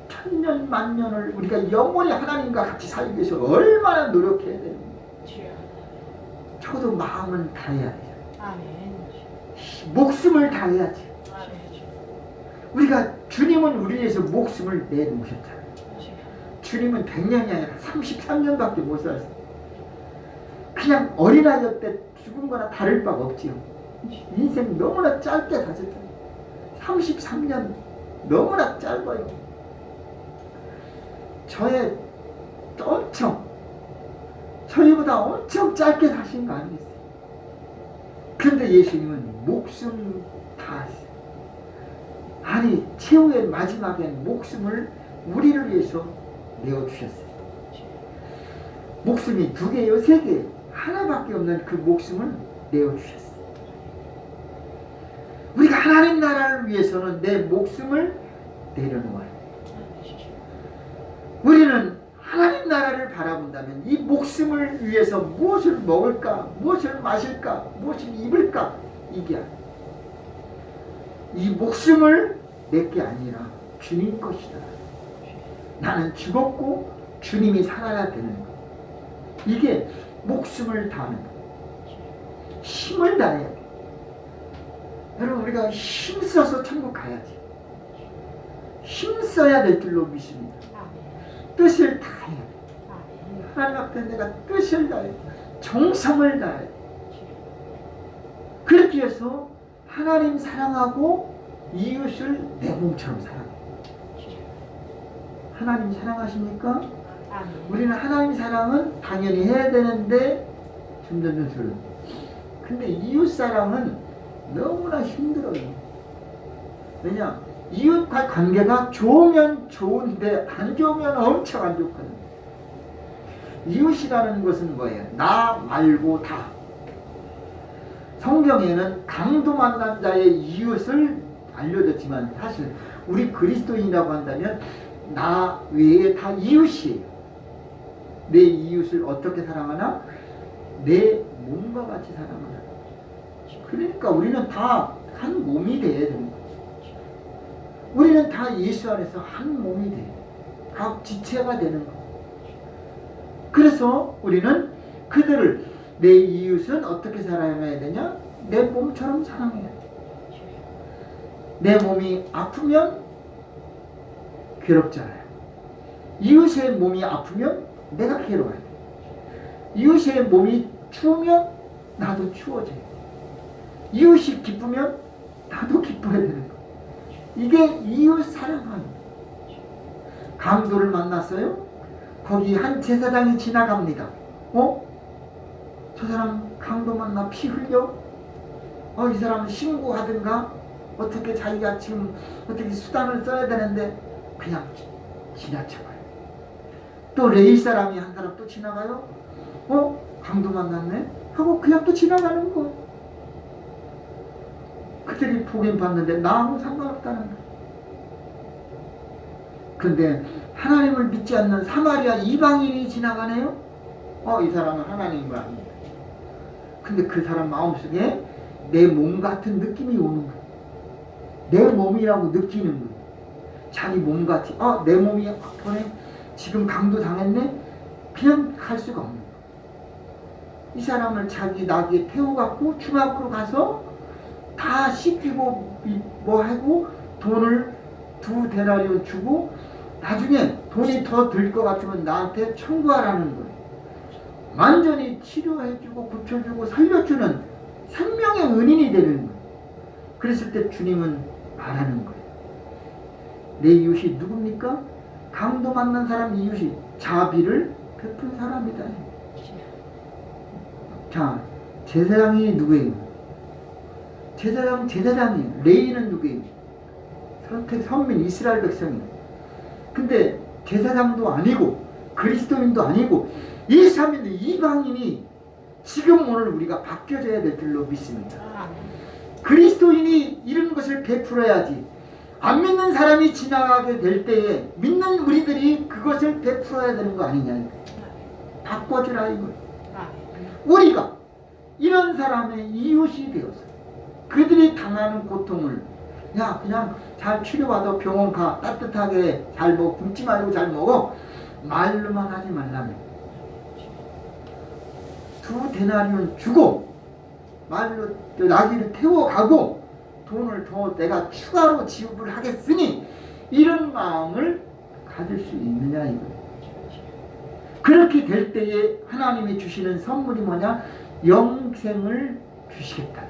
Speaker 2: 천년 만년을 우리가 영원히 하나님과 같이 살기 위해서 얼마나 노력해야 되는지 적어도 마음은 다해야 돼요.
Speaker 1: 아멘.
Speaker 2: 목숨을 다해야지.
Speaker 1: 아멘.
Speaker 2: 우리가 주님은 우리 위해서 목숨을 내놓으셨잖아요. 주님은 100년이 아니라 33년밖에 못 살았어요. 그냥 어린아이 때 죽은 거나 다를 바가 없지요. 인생 너무나 짧게 사셨잖아요. 33년 너무나 짧아요. 저희보다 엄청 짧게 사신 거 아니겠어요? 그런데 예수님은 목숨 다 하세요. 아니 최후의 마지막엔 목숨을 우리를 위해서 내어주셨어요. 목숨이 2개요 3개 하나밖에 없는 그 목숨을 내어주셨어요. 우리가 하나님 나라를 위해서는 내 목숨을 내려놓아야 돼요. 우리는 하나님 나라를 바라본다면 이 목숨을 위해서 무엇을 먹을까, 무엇을 마실까, 무엇을 입을까, 이게 아니에요. 이 목숨을 내게 아니라 주님 것이다. 나는 죽었고 주님이 살아야 되는 것. 이게 목숨을 다하는 것. 힘을 다해야 돼. 여러분 우리가 힘써서 천국 가야지. 힘써야 될 줄로 믿습니다. 뜻을 다해야 돼. 하나님 앞에 내가 뜻을 다해, 정성을 다해. 그렇게 해서 하나님 사랑하고 이웃을 내 몸처럼 사랑해. 하나님 사랑하십니까? 우리는 하나님 사랑은 당연히 해야 되는데 점점 근데 이웃 사랑은 너무나 힘들어요. 왜냐? 이웃과 관계가 좋으면 좋은데 안 좋으면 엄청 안 좋거든요. 이웃이라는 것은 뭐예요? 나 말고 다. 성경에는 강도 만난 자의 이웃을 알려줬지만 사실 우리 그리스도인이라고 한다면 나 외에 다 이웃이에요. 내 이웃을 어떻게 사랑하나? 내 몸과 같이 사랑하나. 그러니까 우리는 다 한 몸이 돼야 되는 거예요. 우리는 다 예수 안에서 한 몸이 돼요. 각 지체가 되는 거예요. 그래서 우리는 그들을, 내 이웃은 어떻게 사랑해야 되냐? 내 몸처럼 사랑해야 돼. 내 몸이 아프면 괴롭잖아요. 이웃의 몸이 아프면 내가 괴로워야 돼. 이웃의 몸이 추우면 나도 추워져요. 이웃이 기쁘면 나도 기뻐야 되는 거예요. 이게 이웃 사랑하는. 강도를 만났어요. 거기 한 제사장이 지나갑니다. 저 사람 강도 만나 피 흘려? 이 사람은 신고하든가 어떻게 자기가 지금 어떻게 수단을 써야 되는데 그냥 지나쳐가요. 또 레위 사람이 한 사람 또 지나가요. 강도 만났네? 하고 그냥 또 지나가는 거. 그들이 복임 받는데 나하고 상관없다는 거. 근데 하나님을 믿지 않는 사마리아 이방인이 지나가네요. 이 사람은 하나님과 아닙니다. 근데 그 사람 마음속에 내 몸 같은 느낌이 오는 거예요. 내 몸이라고 느끼는 거예요. 자기 몸같이 내 몸이 아프네, 지금 강도 당했네, 그냥 갈 수가 없는 거예요. 이 사람을 자기 나귀에 태워갖고 중앙으로 가서 다 씻기고 뭐하고 돈을 2데나리온 주고 나중에 돈이 더 들 것 같으면 나한테 청구하라는 거예요. 완전히 치료해주고 고쳐주고 살려주는 생명의 은인이 되는 거예요. 그랬을 때 주님은 말하는 거예요. 내 이웃이 누굽니까? 강도 만난 사람 이웃이 자비를 베푼 사람이다. 자, 제사장이 누구예요? 제사장이에요. 레위는 누구예요? 선민 이스라엘 백성이에요. 근데 제사장도 아니고 그리스도인도 아니고 예수 안 믿는 이방인이 지금 오늘 우리가 바뀌어져야 될 줄로 믿습니다. 그리스도인이 이런 것을 베풀어야지. 안 믿는 사람이 지나가게 될 때에 믿는 우리들이 그것을 베풀어야 되는 거 아니냐. 바꿔주라 이거예요. 우리가 이런 사람의 이웃이 되어서 그들이 당하는 고통을 그냥 잘 치료받아 병원 가, 따뜻하게 잘 먹어, 굶지 말고 잘 먹어, 말로만 하지 말라며. 2데나리온 주고 말로 나귀를 태워가고 돈을 더 내가 추가로 지급을 하겠으니 이런 마음을 가질 수 있느냐 이거예요. 그렇게 될 때에 하나님이 주시는 선물이 뭐냐? 영생을 주시겠다.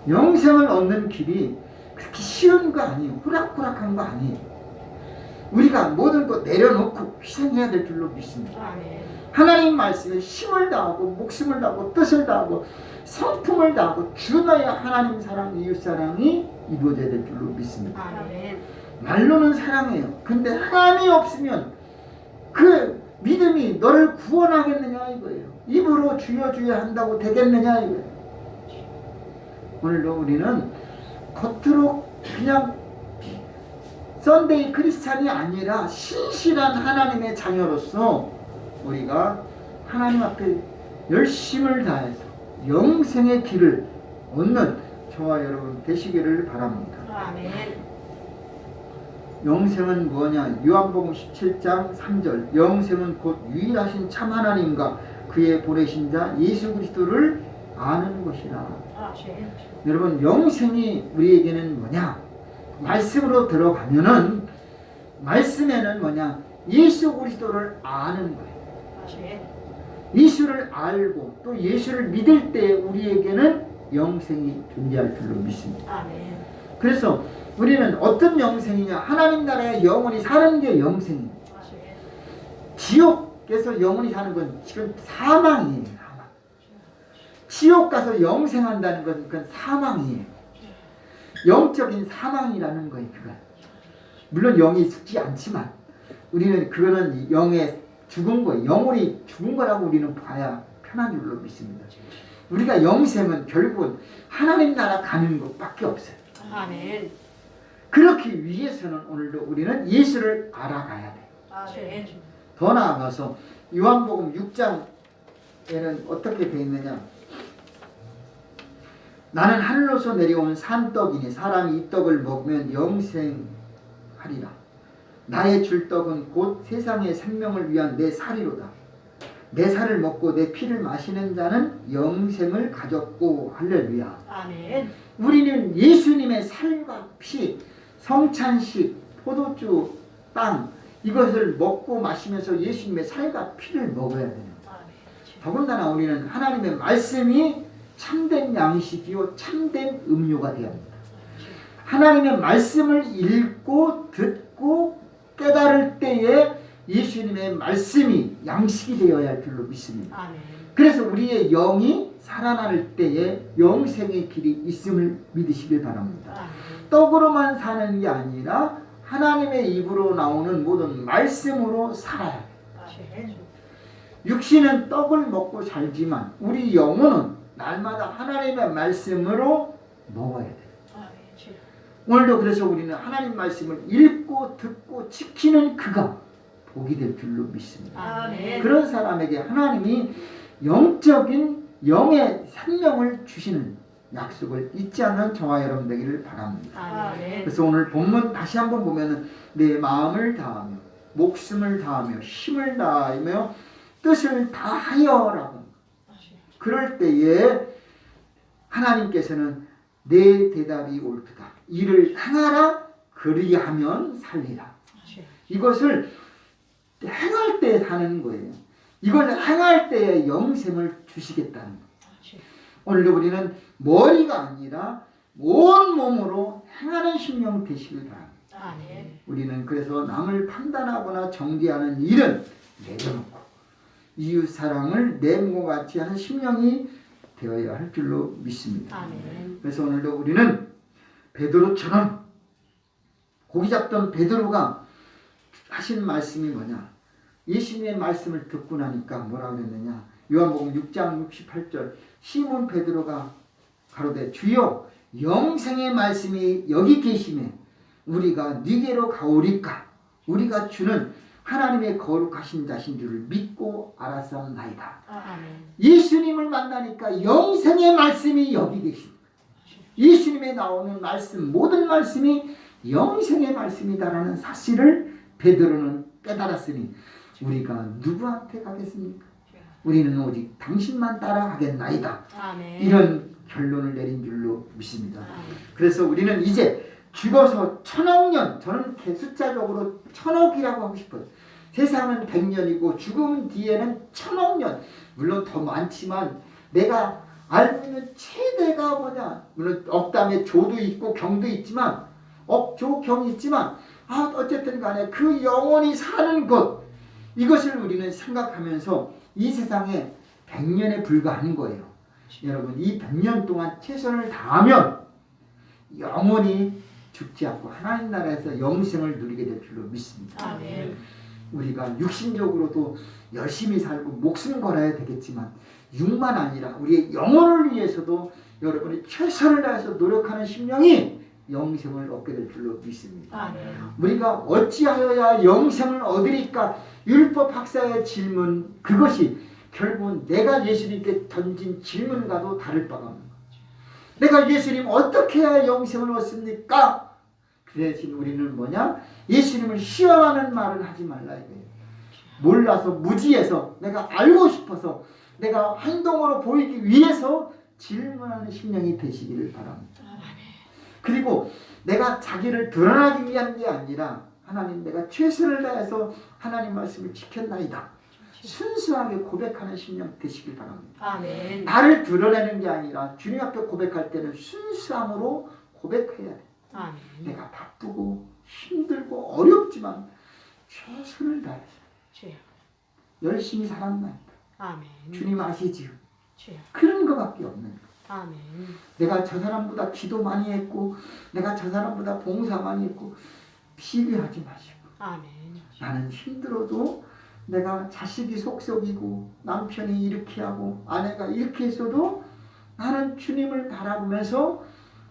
Speaker 2: 영생을 얻는 길이 그렇게 쉬운 거 아니에요. 호락호락한 거 아니에요. 우리가 모든 것 내려놓고 희생해야 될 줄로 믿습니다. 하나님 말씀에 힘을 다하고 목숨을 다하고 뜻을 다하고 성품을 다하고 주너야 하나님 사랑, 이웃 사랑이 이루어져야 될 줄로 믿습니다. 말로는 사랑해요. 근데 하나님이 없으면 그 믿음이 너를 구원하겠느냐 이거예요. 입으로 주여 주여 한다고 되겠느냐 이거예요. 오늘도 우리는 겉으로 그냥 썬데이 크리스찬이 아니라 신실한 하나님의 자녀로서 우리가 하나님 앞에 열심을 다해서 영생의 길을 얻는 저와 여러분 되시기를 바랍니다. 영생은 뭐냐? 요한복음 17장 3절 영생은 곧 유일하신 참 하나님과 그의 보내신 자 예수 그리스도를 아는 것이라. 여러분 영생이 우리에게는 뭐냐? 말씀으로 들어가면은 말씀에는 뭐냐? 예수 그리스도를 아는 거예요. 예수를 알고 또 예수를 믿을 때 우리에게는 영생이 존재할 줄로 믿습니다. 그래서 우리는 어떤 영생이냐? 하나님 나라에 영원히 사는 게 영생입니다. 지옥에서 영원히 사는 건 지금 사망이에요. 사망. 지옥 가서 영생한다는 건 그건 사망이에요. 영적인 사망이라는 거예요. 그건. 물론 영이 죽지 않지만 우리는 그거는 영의 죽은 거예요. 영혼이 죽은 거라고 우리는 봐야 편한 줄로 믿습니다. 우리가 영생은 결국은 하나님 나라 가는 것밖에 없어요. 그렇기 위해서는 오늘도 우리는 예수를 알아가야 돼요. 더 나아가서 요한복음 6장에는 어떻게 되어 있느냐? 나는 하늘로서 내려온 산떡이니 사람이 이 떡을 먹으면 영생하리라. 나의 줄 떡은 곧 세상의 생명을 위한 내 살이로다. 내 살을 먹고 내 피를 마시는 자는 영생을 가졌고. 할렐루야. 우리는 예수님의 살과 피, 성찬식, 포도주, 빵 이것을 먹고 마시면서 예수님의 살과 피를 먹어야 돼요. 더군다나 우리는 하나님의 말씀이 참된 양식이요 참된 음료가 되어야 합니다. 하나님의 말씀을 읽고 듣고 깨달을 때에 예수님의 말씀이 양식이 되어야 할 줄로 믿습니다. 그래서 우리의 영이 살아날 때에 영생의 길이 있음을 믿으시길 바랍니다. 떡으로만 사는 게 아니라 하나님의 입으로 나오는 모든 말씀으로 살아야 돼요. 육신은 떡을 먹고 살지만 우리 영혼은 날마다 하나님의 말씀으로 먹어야 돼요. 오늘도 그래서 우리는 하나님 말씀을 읽고 듣고 지키는 그가 복이 될 줄로 믿습니다. 그런 사람에게 하나님이 영적인 영의 생명을 주시는 약속을 잊지 않는 저와 여러분 되기를 바랍니다. 그래서 오늘 본문 다시 한번 보면은 내 마음을 다하며 목숨을 다하며 힘을 다하며 뜻을 다하여라고. 그럴 때에 하나님께서는 내 대답이 옳도다. 이를 행하라. 그리하면 살리라. 이것을 행할 때 사는 거예요. 이걸 행할 때에 영생을 주시겠다는 거예요. 오늘도 우리는 머리가 아니라 온 몸으로 행하는 심령 되시길 바랍니다. 우리는 그래서 남을 판단하거나 정죄하는 일은 내려놓고 이웃 사랑을 내 몸과 같이 하는 심령이 되어야 할 줄로 믿습니다. 그래서 오늘도 우리는 베드로처럼 고기 잡던 베드로가 하신 말씀이 뭐냐? 예수님의 말씀을 듣고 나니까 뭐라고 그랬느냐? 요한복음 6장 68절 시몬 베드로가 가로되 주여 영생의 말씀이 여기 계시매 우리가 네게로 가오리까? 우리가 주는 하나님의 거룩하신 자신 줄을 믿고 알았사옵나이다. 예수님을 만나니까 영생의 말씀이 여기 계십니다. 예수님에 나오는 말씀 모든 말씀이 영생의 말씀이다라는 사실을 베드로는 깨달았으니 우리가 누구한테 가겠습니까? 우리는 오직 당신만 따라가겠나이다. 이런 결론을 내린 줄로 믿습니다. 그래서 우리는 이제 죽어서 1000억 년, 저는 숫자적으로 1000억이라고 하고 싶어요. 세상은 100년이고 죽음 뒤에는 1000억 년. 물론 더 많지만 내가 알고 있는 최대가 뭐냐. 물론 억담에 조도 있고 경도 있지만 억조 경이 있지만 어쨌든 간에 그 영원히 사는 것 이것을 우리는 생각하면서 이 세상에 100년에 불과하는 거예요. 여러분 이 100년 동안 최선을 다하면 영원히 죽지 않고 하나님 나라에서 영생을 누리게 될 줄로 믿습니다.
Speaker 1: 아멘.
Speaker 2: 우리가 육신적으로도 열심히 살고 목숨 걸어야 되겠지만 육만 아니라 우리의 영혼을 위해서도 여러분이 최선을 다해서 노력하는 심령이 영생을 얻게 될 줄로 믿습니다.
Speaker 1: 아멘.
Speaker 2: 우리가 어찌하여야 영생을 얻으리까? 율법 학사의 질문 그것이 결국은 내가 예수님께 던진 질문과도 다를 바가 없는 거죠. 내가 예수님 어떻게 해야 영생을 얻습니까? 그 대신 우리는 뭐냐? 예수님을 시험하는 말을 하지 말라 이거예요. 몰라서 무지해서 내가 알고 싶어서 내가 행동으로 보이기 위해서 질문하는 심령이 되시기를 바랍니다. 그리고 내가 자기를 드러나기 위한 게 아니라 하나님 내가 최선을 다해서 하나님 말씀을 지켰나이다. 순수하게 고백하는 심령 되시길 바랍니다.
Speaker 1: 아멘.
Speaker 2: 나를 드러내는 게 아니라 주님 앞에 고백할 때는 순수함으로 고백해야 돼.
Speaker 1: 아멘.
Speaker 2: 내가 바쁘고 힘들고 어렵지만 최선을 다해서
Speaker 1: 주여.
Speaker 2: 열심히 살았나이다.
Speaker 1: 아멘.
Speaker 2: 주님 아시지요?
Speaker 1: 주여.
Speaker 2: 그런 것밖에 없는 거예요.
Speaker 1: 아멘.
Speaker 2: 내가 저 사람보다 기도 많이 했고 내가 저 사람보다 봉사 많이 했고 비교하지 마시고
Speaker 1: 아멘.
Speaker 2: 나는 힘들어도 내가 자식이 속썩이고 남편이 이렇게 하고 아내가 이렇게 했어도 나는 주님을 바라보면서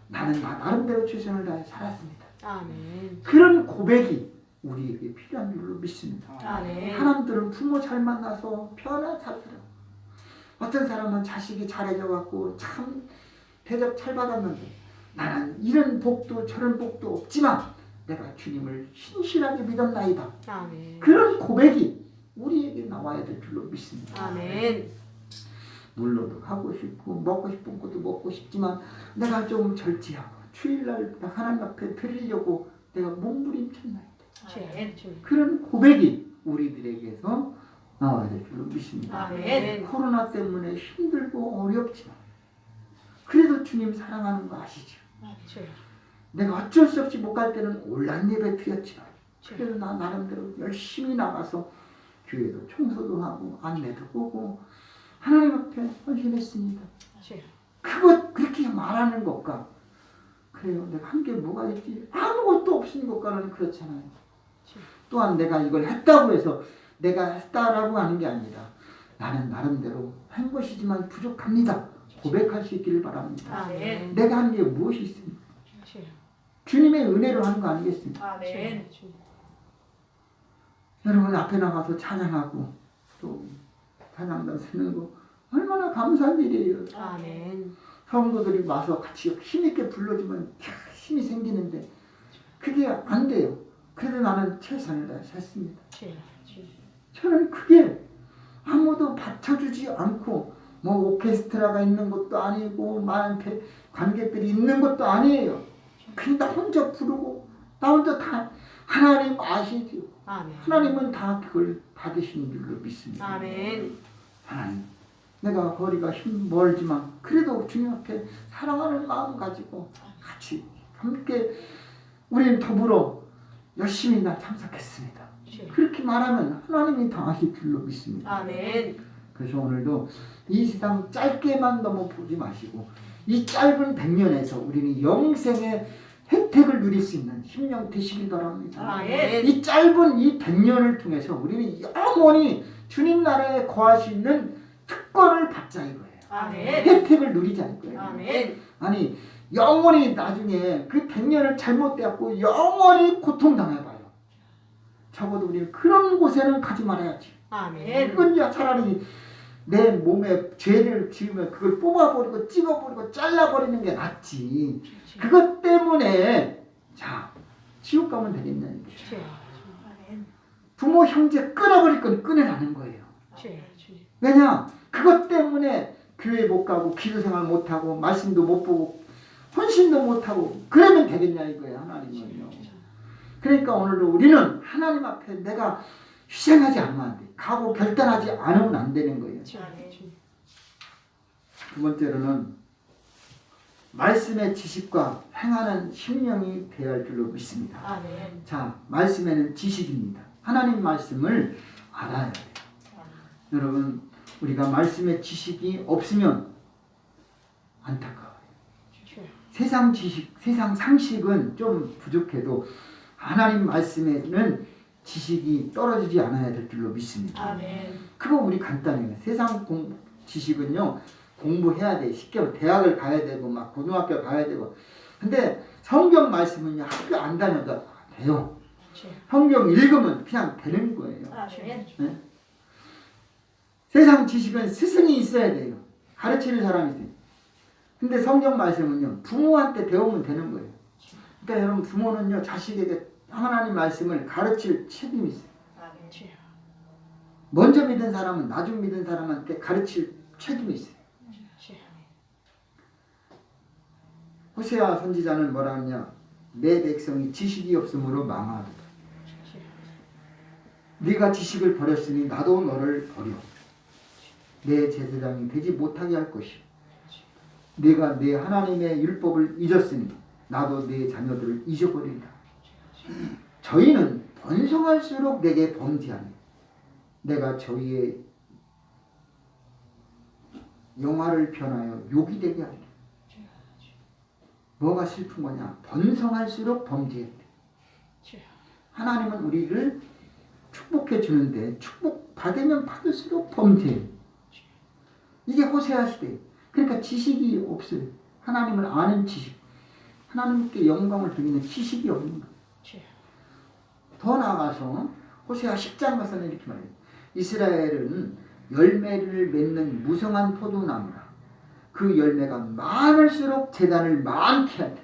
Speaker 2: 나는 나름대로 최선을 다해 살았습니다.
Speaker 1: 아멘.
Speaker 2: 그런 고백이 우리에게 필요한 줄로 믿습니다.
Speaker 1: 아멘.
Speaker 2: 사람들은 부모 잘 만나서 편하게 살더라고. 어떤 사람은 자식이 잘해져 갖고 참 대접 잘 받았는데 나는 이런 복도 저런 복도 없지만 내가 주님을 신실하게 믿었나이다.
Speaker 1: 아멘.
Speaker 2: 그런 고백이 우리에게 나와야 될 줄로 믿습니다.
Speaker 1: 아멘.
Speaker 2: 물로도 가고 싶고 먹고 싶은 것도 먹고 싶지만 내가 좀 절제하고 주일날 하나님 앞에 드리려고 내가 몸부림쳤나이다.
Speaker 1: 주여. 주여.
Speaker 2: 그런 고백이 우리들에게서 나와야 될 줄로 믿습니다.
Speaker 1: 아멘.
Speaker 2: 코로나 때문에 힘들고 어렵지만 그래도 주님 사랑하는 거 아시죠?
Speaker 1: 주여.
Speaker 2: 내가 어쩔 수 없이 못 갈 때는 온라인 예배 드렸지만
Speaker 1: 주여.
Speaker 2: 그래도 나 나름대로 열심히 나가서 교회도 청소도 하고 안내도 보고 하나님 앞에 헌신했습니다.
Speaker 1: 주여.
Speaker 2: 그것 그렇게 말하는 것과 그래요 내가 한 게 뭐가 있지 아무것도 없는 것과는 그렇잖아요. 또한 내가 이걸 했다고 해서 내가 했다라고 하는 게 아니라 나는 나름대로 한 것이지만 부족합니다. 고백할 수 있기를 바랍니다.
Speaker 1: 아멘.
Speaker 2: 내가 한 게 무엇이 있습니까?
Speaker 1: 주여.
Speaker 2: 주님의 은혜로 하는 거 아니겠습니까?
Speaker 1: 아멘.
Speaker 2: 여러분 앞에 나가서 찬양하고 또 찬양단 쓰는 거 얼마나 감사한 일이에요.
Speaker 1: 아멘.
Speaker 2: 성도들이 와서 같이 힘있게 불러주면 힘이 생기는데 그게 안 돼요. 그래도 나는 최선을 다해 샀습니다.
Speaker 1: 주여. 주여.
Speaker 2: 저는 그게 아무도 받쳐주지 않고 뭐 오케스트라가 있는 것도 아니고 많은 관객들이 있는 것도 아니에요. 그냥 나 혼자 부르고 나 혼자 다 하나님 아시죠.
Speaker 1: 아멘.
Speaker 2: 하나님은 다 그걸 받으시는 줄로 믿습니다.
Speaker 1: 아멘.
Speaker 2: 하나님 내가 거리가 멀지만 그래도 주님 앞에 사랑하는 마음 가지고 같이 함께 우리는 더불어 열심히 나 참석했습니다.
Speaker 1: 주여.
Speaker 2: 그렇게 말하면 하나님이 당하실 줄로 믿습니다.
Speaker 1: 아멘.
Speaker 2: 그래서 오늘도 이 세상 짧게만 너무 보지 마시고 이 짧은 100년에서 우리는 영생의 혜택을 누릴 수 있는 심령 되시길 바랍니다.
Speaker 1: 아멘.
Speaker 2: 이 짧은 이 100년을 통해서 우리는 영원히 주님 나라에 거할 수 있는 특권을 받자 이거예요.
Speaker 1: 아멘.
Speaker 2: 혜택을 누리자 이거예요.
Speaker 1: 아멘.
Speaker 2: 아니 영원히 나중에 그 100년을 잘못되었고 영원히 고통당해봐요. 적어도 우리는 그런 곳에는 가지 말아야지.
Speaker 1: 아멘.
Speaker 2: 그건 야 차라리 내 몸에 죄를 지으면 그걸 뽑아버리고 찍어버리고 잘라버리는 게 낫지. 그것 때문에 자 지옥 가면 되겠냐 이게.
Speaker 1: 주여. 아멘.
Speaker 2: 부모 형제 끊어버릴 건 끊으라는 거예요.
Speaker 1: 주여. 주여.
Speaker 2: 왜냐 그것 때문에 교회 못 가고 기도생활 못 하고 말씀도 못 보고 헌신도 못 하고 그러면 되겠냐 이거예요 하나님은요. 그러니까 오늘도 우리는 하나님 앞에 내가 희생하지 않으면 안 돼. 각오 결단하지 않으면 안 되는 거예요. 두 번째로는 말씀의 지식과 행하는 심령이 되어야 할 줄로 믿습니다.
Speaker 1: 아멘.
Speaker 2: 자, 말씀에는 지식입니다. 하나님 말씀을 알아야 돼요. 여러분, 우리가 말씀의 지식이 없으면 안타까워요. 세상 지식, 세상 상식은 좀 부족해도 하나님 말씀에는 지식이 떨어지지 않아야 될 줄로 믿습니다.
Speaker 1: 아멘.
Speaker 2: 그거 우리 간단해요. 세상 지식은요, 공부해야 돼. 쉽게 대학을 가야 되고 막 고등학교 가야 되고. 근데 성경 말씀은요, 학교 안 다녀도 돼요. 성경 읽으면 그냥 되는 거예요.
Speaker 1: 아멘.
Speaker 2: 네? 세상 지식은 스승이 있어야 돼요. 가르치는 사람이 있어요. 근데 성경 말씀은요, 부모한테 배우면 되는 거예요. 그러니까 여러분, 부모는요, 자식에게 하나님 말씀을 가르칠 책임이 있어요.
Speaker 1: 아멘.
Speaker 2: 먼저 믿은 사람은 나중 믿은 사람한테 가르칠 책임이 있어요. 호세아 선지자는 뭐라 하냐? 내 백성이 지식이 없으므로 망하리라. 네가 지식을 버렸으니 나도 너를 버려. 내 제사장이 되지 못하게 할 것이요. 네가 내 하나님의 율법을 잊었으니 나도 내 자녀들을 잊어버린다. 저희는 번성할수록 내게 범죄하니 내가 저희의 영화를 변하여 욕이 되게 하리라. 뭐가 슬픈 거냐? 번성할수록 범죄해. 하나님은 우리를 축복해 주는데 축복 받으면 받을수록 범죄해. 이게 호세아 시대. 그러니까 지식이 없어요. 하나님을 아는 지식. 하나님께 영광을 드리는 지식이 없는 거예요. 더 나아가서 호세아 10장 가서는 이렇게 말해요. 이스라엘은 열매를 맺는 무성한 포도나무라. 그 열매가 많을수록 제단을 많게 한다.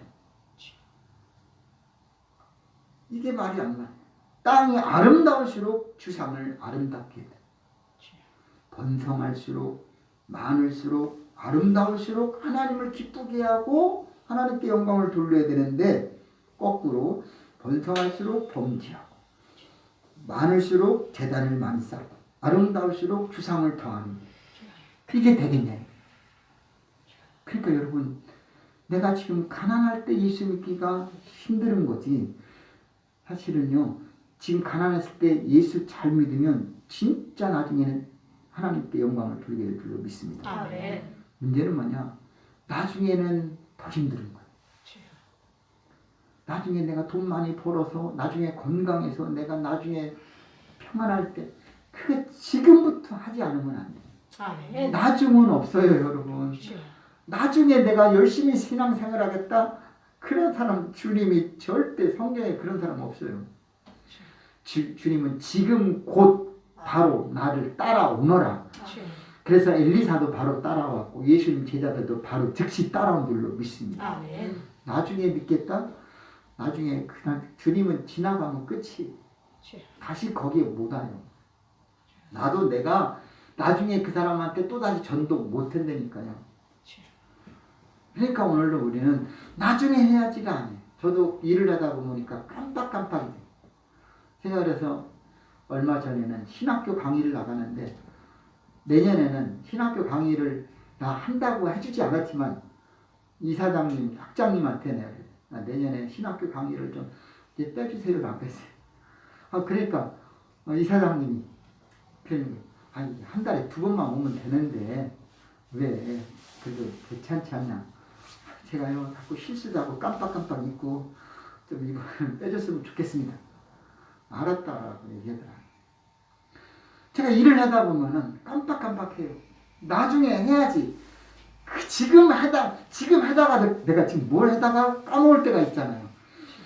Speaker 2: 이게 말이 안 맞아요. 땅이 아름다울수록 주상을 아름답게 한다. 번성할수록 많을수록 아름다울수록 하나님을 기쁘게 하고 하나님께 영광을 돌려야 되는데 거꾸로 번성할수록 범죄하고 많을수록 제단을 많이 쌓고 아름다울수록 주상을 더하는 이게 되겠냐. 그러니까 여러분, 내가 지금 가난할 때 예수 믿기가 힘든 거지. 사실은요, 지금 가난했을 때 예수 잘 믿으면 진짜 나중에는 하나님께 영광을 돌리게 될 줄로 믿습니다.
Speaker 1: 아멘.
Speaker 2: 문제는 뭐냐? 나중에는 더 힘든 거예요. 나중에 내가 돈 많이 벌어서 나중에 건강해서 내가 나중에 평안할 때 그게 지금부터 하지 않으면 안 돼요.
Speaker 1: 아멘.
Speaker 2: 나중은 없어요, 여러분. 나중에 내가 열심히 신앙생활 하겠다? 그런 사람 주님이 절대 성경에 그런 사람 없어요. 주님은 지금 곧 바로 나를 따라오너라. 그래서 엘리사도 바로 따라왔고 예수님 제자들도 바로 즉시 따라온 줄로 믿습니다.
Speaker 1: 아멘.
Speaker 2: 나중에 믿겠다? 나중에 그냥 주님은 지나가면 끝이 다시 거기에 못 와요. 나도 내가 나중에 그 사람한테 또다시 전도 못 한다니까요. 그러니까 오늘도 우리는 나중에 해야지가 아니에요. 저도 일을 하다 보니까 깜빡깜빡이 돼요. 제가 그래서 얼마 전에는 신학교 강의를 나가는데 내년에는 신학교 강의를 나 한다고 해주지 않았지만 이사장님, 학장님한테 내가 내년에 신학교 강의를 좀 이제 빼주세요라고 했어요. 그러니까 이사장님이 그러는 거예요. 아니, 한 달에 2번만 오면 되는데 왜 그래도 괜찮지 않냐. 제가요 자꾸 실수도 하고 깜빡깜빡 잊고 좀 이거 빼줬으면 좋겠습니다. 알았다라고 얘기하더라. 제가 일을 하다 보면은 깜빡깜빡해요. 나중에 해야지. 지금 하다가 내가 지금 뭘 하다가 까먹을 때가 있잖아요.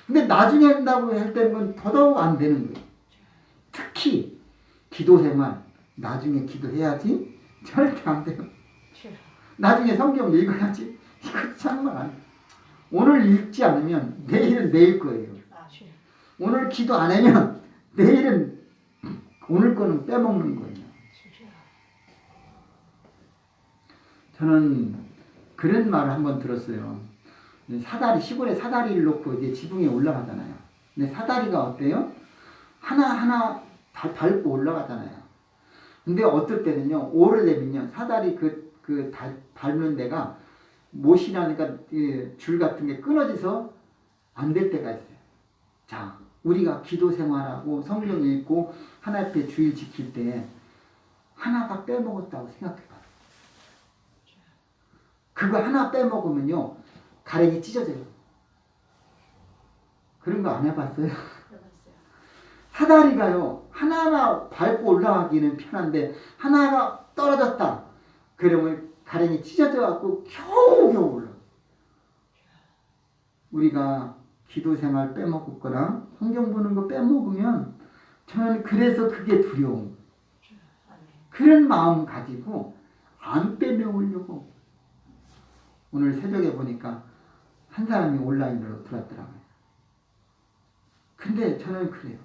Speaker 2: 근데 나중에 한다고 할 때는 더더욱 안 되는 거예요. 특히 기도 생활 나중에 기도해야지 절대 안 돼요. 나중에 성경 읽어야지. 이거 정말 안 돼. 오늘 읽지 않으면 내일은 내일 거예요. 오늘 기도 안 하면 내일은 오늘 거는 빼먹는 거예요. 저는 그런 말을 한번 들었어요. 시골에 사다리를 놓고 이제 지붕에 올라가잖아요. 근데 사다리가 어때요? 하나하나 밟고 올라가잖아요. 근데 어떨 때는요, 오래되면요, 사다리 밟는 데가 못이라니까 줄 같은 게 끊어져서 안 될 때가 있어요. 자, 우리가 기도 생활하고 성경 읽고 하나님 앞에 주일 지킬 때 하나가 빼먹었다고 생각해봐요. 그거 하나 빼먹으면요, 가랭이 찢어져요. 그런 거 안 해봤어요? 사다리가요, 하나하나 밟고 올라가기는 편한데 하나가 떨어졌다 그러면 가랭이 찢어져 갖고 겨우겨우 올라가. 우리가 기도 생활 빼먹거나 성경 보는 거 빼먹으면 저는 그래서 그게 두려움. 그런 마음 가지고 안 빼먹으려고. 오늘 새벽에 보니까 한 사람이 온라인으로 들어왔더라고요. 근데 저는 그래요.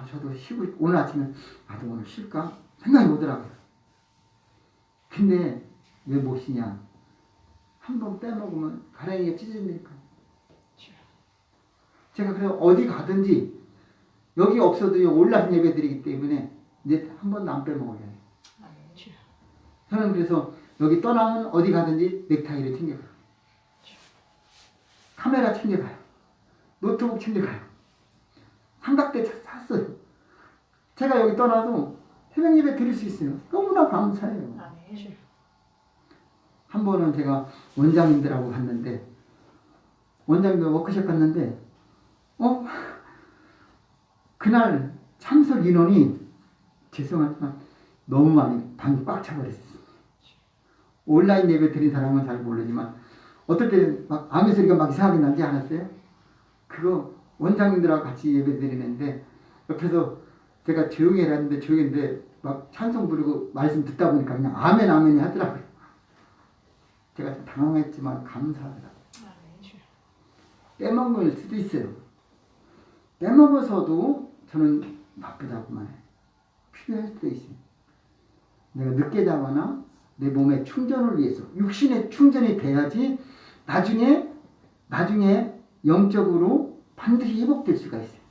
Speaker 2: 저도 쉬고 오늘 아침에 나도 오늘 쉴까 생각이 오더라고요. 근데 왜 못 쉬냐? 한번 빼먹으면 가랭이가 찢어지니까. 제가 그래서 어디 가든지 여기 없어도 온라인 예배 드리기 때문에 이제 한 번도 안 빼먹어요. 저는 그래서 여기 떠나면 어디 가든지 넥타이를 챙겨가요. 카메라 챙겨가요. 노트북 챙겨가요. 삼각대 샀어요. 제가 여기 떠나도 새벽 예배 드릴 수 있어요. 너무나 감사해요. 한 번은 제가 원장님들하고 갔는데 원장님들 워크숍 갔는데 그날 참석 인원이 죄송하지만 너무 많이 방이 꽉 차버렸어요. 온라인 예배 드린 사람은 잘 모르지만 어떨 때 막 아무 소리가 막 이상하게 나지 않았어요? 그거 원장님들하고 같이 예배 드리는데 옆에서 제가 조용히 해라는데 조용히 했는데 막 찬송 부르고 말씀 듣다 보니까 그냥 아멘 아멘이 하더라고요. 제가 좀 당황했지만 감사하더라고요. 빼먹을 수도 있어요. 빼먹어서도 저는 나쁘다고만 해요. 필요할 수도 있어요. 내가 늦게 자거나 내 몸의 충전을 위해서 육신의 충전이 돼야지 나중에 영적으로 반드시 회복될 수가 있어요.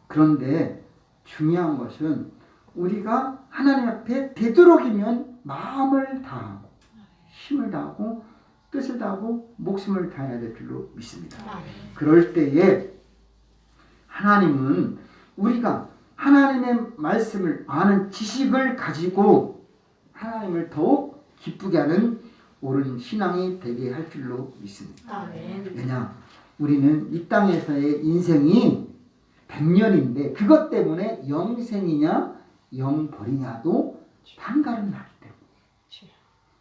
Speaker 2: 그런데 중요한 것은 우리가 하나님 앞에 되도록이면 마음을 다하고 힘을 다하고 뜻을 다하고 목숨을 다해야 될 줄로 믿습니다. 그럴 때에 하나님은 우리가 하나님의 말씀을 아는 지식을 가지고 하나님을 더욱 기쁘게 하는 옳은 신앙이 되게 할 줄로 믿습니다. 왜냐? 우리는 이 땅에서의 인생이 100년인데 그것 때문에 영생이냐 영벌이냐도 판가름 나기 때문에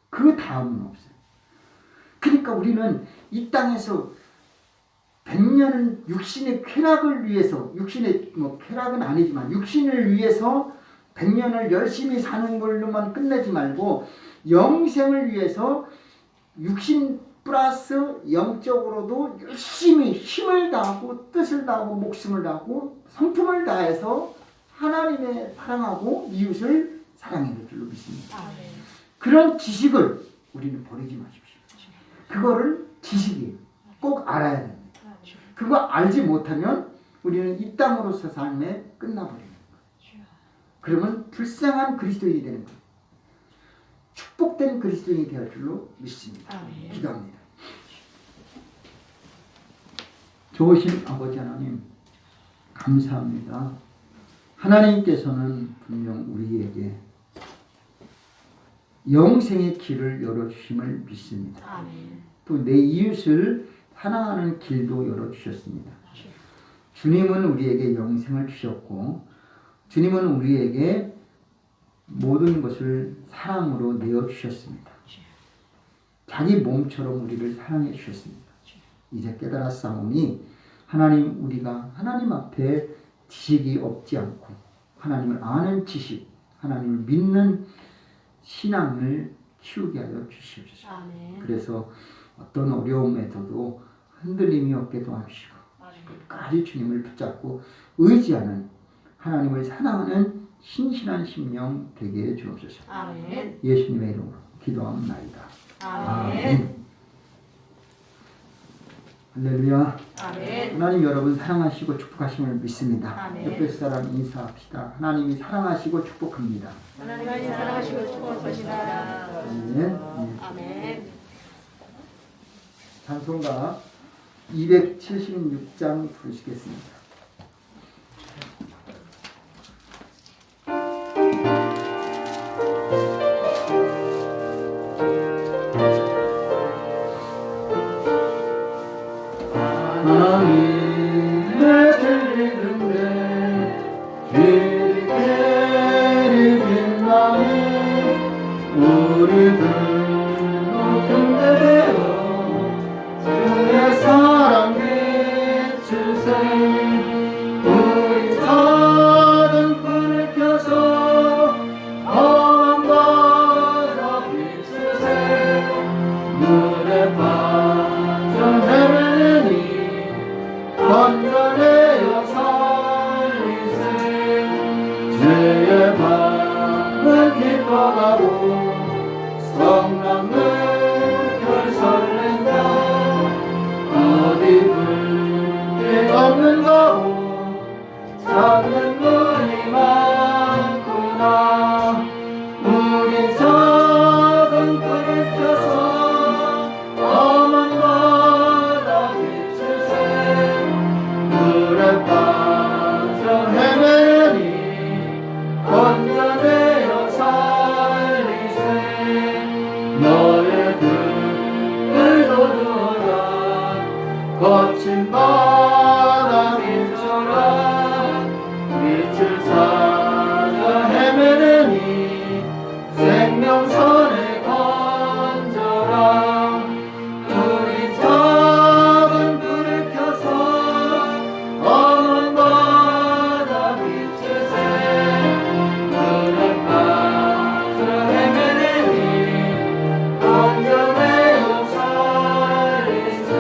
Speaker 2: 그 다음은 없어요. 그러니까 우리는 이 땅에서 100년은 육신의 쾌락을 위해서 육신의 쾌락은 아니지만 육신을 위해서 100년을 열심히 사는 걸로만 끝내지 말고 영생을 위해서 육신 플러스 영적으로도 열심히 힘을 다하고 뜻을 다하고 목숨을 다하고 성품을 다해서 하나님의 사랑하고 이웃을 사랑해야 될 줄로 믿습니다. 그런 지식을 우리는 버리지 마십시오. 그거를 지식이 꼭 알아야 됩니다. 그거 알지 못하면 우리는 이 땅으로서 삶에 끝나버립니다. 그러면 불쌍한 그리스도인이 되는 거예요. 축복된 그리스도인이 되을 줄로 믿습니다. 기도합니다. 좋으신 아버지 하나님 감사합니다. 하나님께서는 분명 우리에게 영생의 길을 열어주심을 믿습니다. 또 내 이웃을 사랑하는 길도 열어주셨습니다. 주님은 우리에게 영생을 주셨고 주님은 우리에게 모든 것을 사랑으로 내어주셨습니다. 자기 몸처럼 우리를 사랑해 주셨습니다. 이제 깨달았사오니 하나님 우리가 하나님 앞에 지식이 없지 않고 하나님을 아는 지식, 하나님을 믿는 신앙을 키우게 하여 주시옵소서. 그래서 어떤 어려움에서도 흔들림이 없게 도와주시고 끝까지 주님을 붙잡고 의지하는 하나님을 사랑하는 신실한 심령 되게 해 주옵소서. 예수님의 이름으로 기도합니다. 아멘. 할렐루야.
Speaker 1: 아멘.
Speaker 2: 하나님 여러분 사랑하시고 축복하심을 믿습니다.
Speaker 1: 아멘.
Speaker 2: 옆에 사람 인사합시다. 하나님이 사랑하시고 축복합니다.
Speaker 1: 하나님이 사랑하시고 축복하십니다.
Speaker 2: 아멘.
Speaker 1: 아멘.
Speaker 2: 찬송가 276장 부르시겠습니다.
Speaker 3: 하나님의 들리는데 길게 빛나는 우리들 높은 데되어 주의 사랑 비추세 우리 작은 불을 켜서 험한 바다 비추세 물에 빠져 헤매니 건져내어 살리세 주의 밤은 기뻐가고 성남은 결설낸다 어디 불빛 없는가오 찾는 분이 많구나 우린 작은 불을 켜서 험한 바다 비추세 물에 빠져 헤매니 건져내어 살리세 너의 등을 도두어라 거친 바람일처럼 빛을 찾아 헤매니 생명선에 건져라 우리 작은 불을 켜서 험한 바다 비추세 물에 빠져 헤매니 건져내어 살리세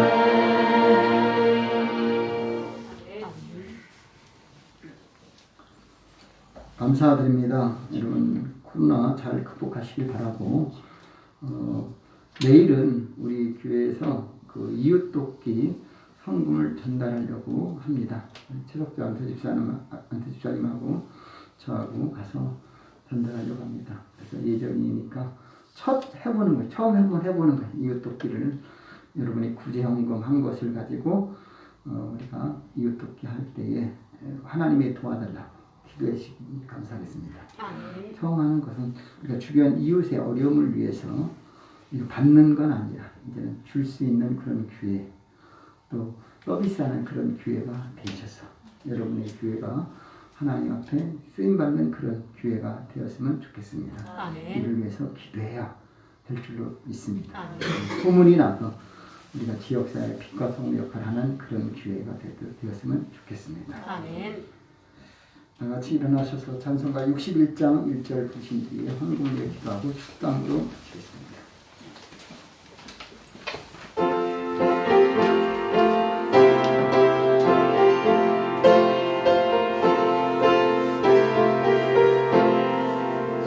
Speaker 2: 감사드립니다. 여러분 코로나 잘 극복하시길 바라고 내일은 우리 교회에서 그 이웃돕기 헌금을 전달하려고 합니다. 최석주 안태집사님하고 저하고 가서 전달하려고 합니다. 그래서 예정이니까 처음 해보는 거예요. 이웃돕기를 여러분이 구제헌금 한 것을 가지고 우리가 이웃돕기 할 때에 하나님의 도와달라고 기도해 주시면 감사하겠습니다.
Speaker 1: 아멘.
Speaker 2: 처음 하는 것은 우리가 주변 이웃의 어려움을 위해서 이거 받는 건 아니라 이제는 줄 수 있는 그런 기회, 또 서비스하는 그런 기회가 되셔서 여러분의 기회가 하나님 앞에 쓰임받는 그런 기회가 되었으면 좋겠습니다.
Speaker 1: 아멘.
Speaker 2: 이를 위해서 기도해야 될 줄로 믿습니다.
Speaker 1: 아멘.
Speaker 2: 소문이 나서 우리가 지역사회의 빛과 소금 역할을 하는 그런 기회가 되었으면 좋겠습니다.
Speaker 1: 아멘.
Speaker 2: 다 같이 일어나셔서 찬송가 61장 1절 부르신 뒤에 헌금을 기도하고 축당으로 마치겠습니다.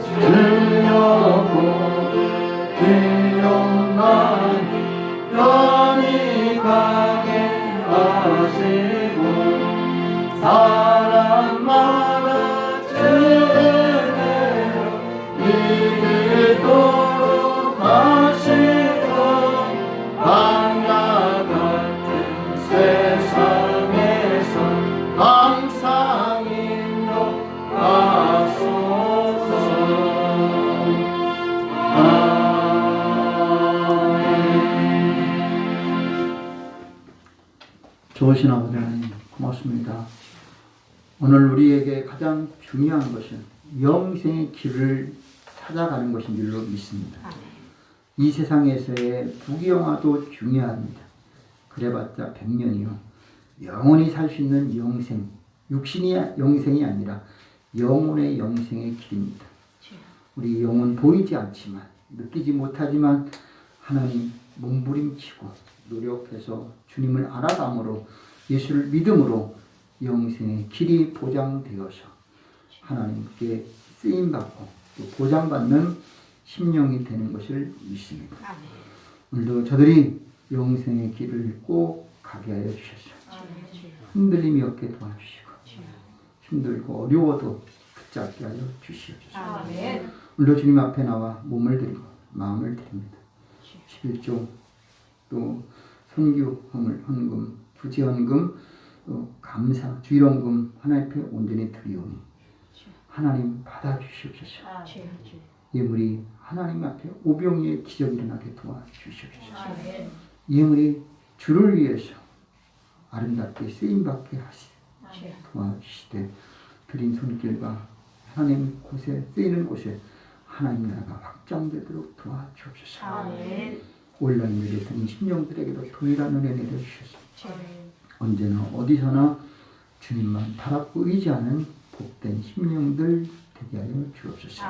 Speaker 3: 주여 일어나니 편히 가게 하시고 사람마다 죄대로 이르도록 하시고 광야 같은 세상에서 항상 인도하소서.
Speaker 2: 좋으신 아버지 하나님 고맙습니다. 오늘 우리에게 가장 중요한 것은 영생의 길을 찾아가는 것인 줄로 믿습니다. 이 세상에서의 부귀영화도 중요합니다. 그래봤자 100년이요. 영원히 살 수 있는 영생, 육신이 영생이 아니라 영혼의 영생의 길입니다. 우리 영혼 보이지 않지만, 느끼지 못하지만 하나님 몸부림치고 노력해서 주님을 알아감으로 예수를 믿음으로 영생의 길이 보장되어서 하나님께 쓰임받고 또 보장받는 심령이 되는 것을 믿습니다. 오늘도 저들이 영생의 길을 꼭 가게 하여 주셔서 흔들림이 없게 도와주시고 힘들고 어려워도 붙잡게 하여 주시옵소서.
Speaker 1: 아멘.
Speaker 2: 오늘도 주님 앞에 나와 몸을 드리고 마음을 드립니다. 11조 또 선교 헌금, 부지헌금, 또 감사, 주일헌금 하나님 앞에 온전히 드리오니 하나님 받아주시옵소서. 예물이 하나님 앞에 오병이의 기적이 일어나게 도와주시옵소서. 예물이 주를 위해서 아름답게 쓰임받게 도와주시되 드린 손길과 하나님 곳에 쓰이는 곳에 하나님 나라가 확장되도록 도와주옵소서. 온라인 예배 드린 심령들에게도 동일한 은혜 내려주셔서 언제나 어디서나 주님만 바라고 의지하는 복된 심령들 되게 하여 주옵소서.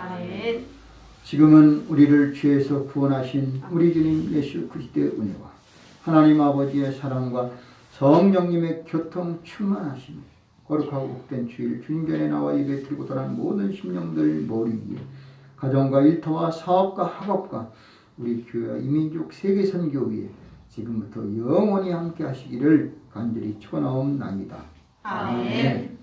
Speaker 2: 지금은 우리를 죄에서 구원하신 우리 주님 예수 그리스도의 은혜와 하나님 아버지의 사랑과 성령님의 교통 충만하심이 거룩하고 복된 주일 주님전에 나와 예배 드리고 돌아온 모든 심령들 머리 위에 가정과 일터와 사업과 학업과 우리 교회와 이민족 세계 선교 위에 지금부터 영원히 함께 하시기를 간절히 축원하옵나이다.
Speaker 1: 아멘.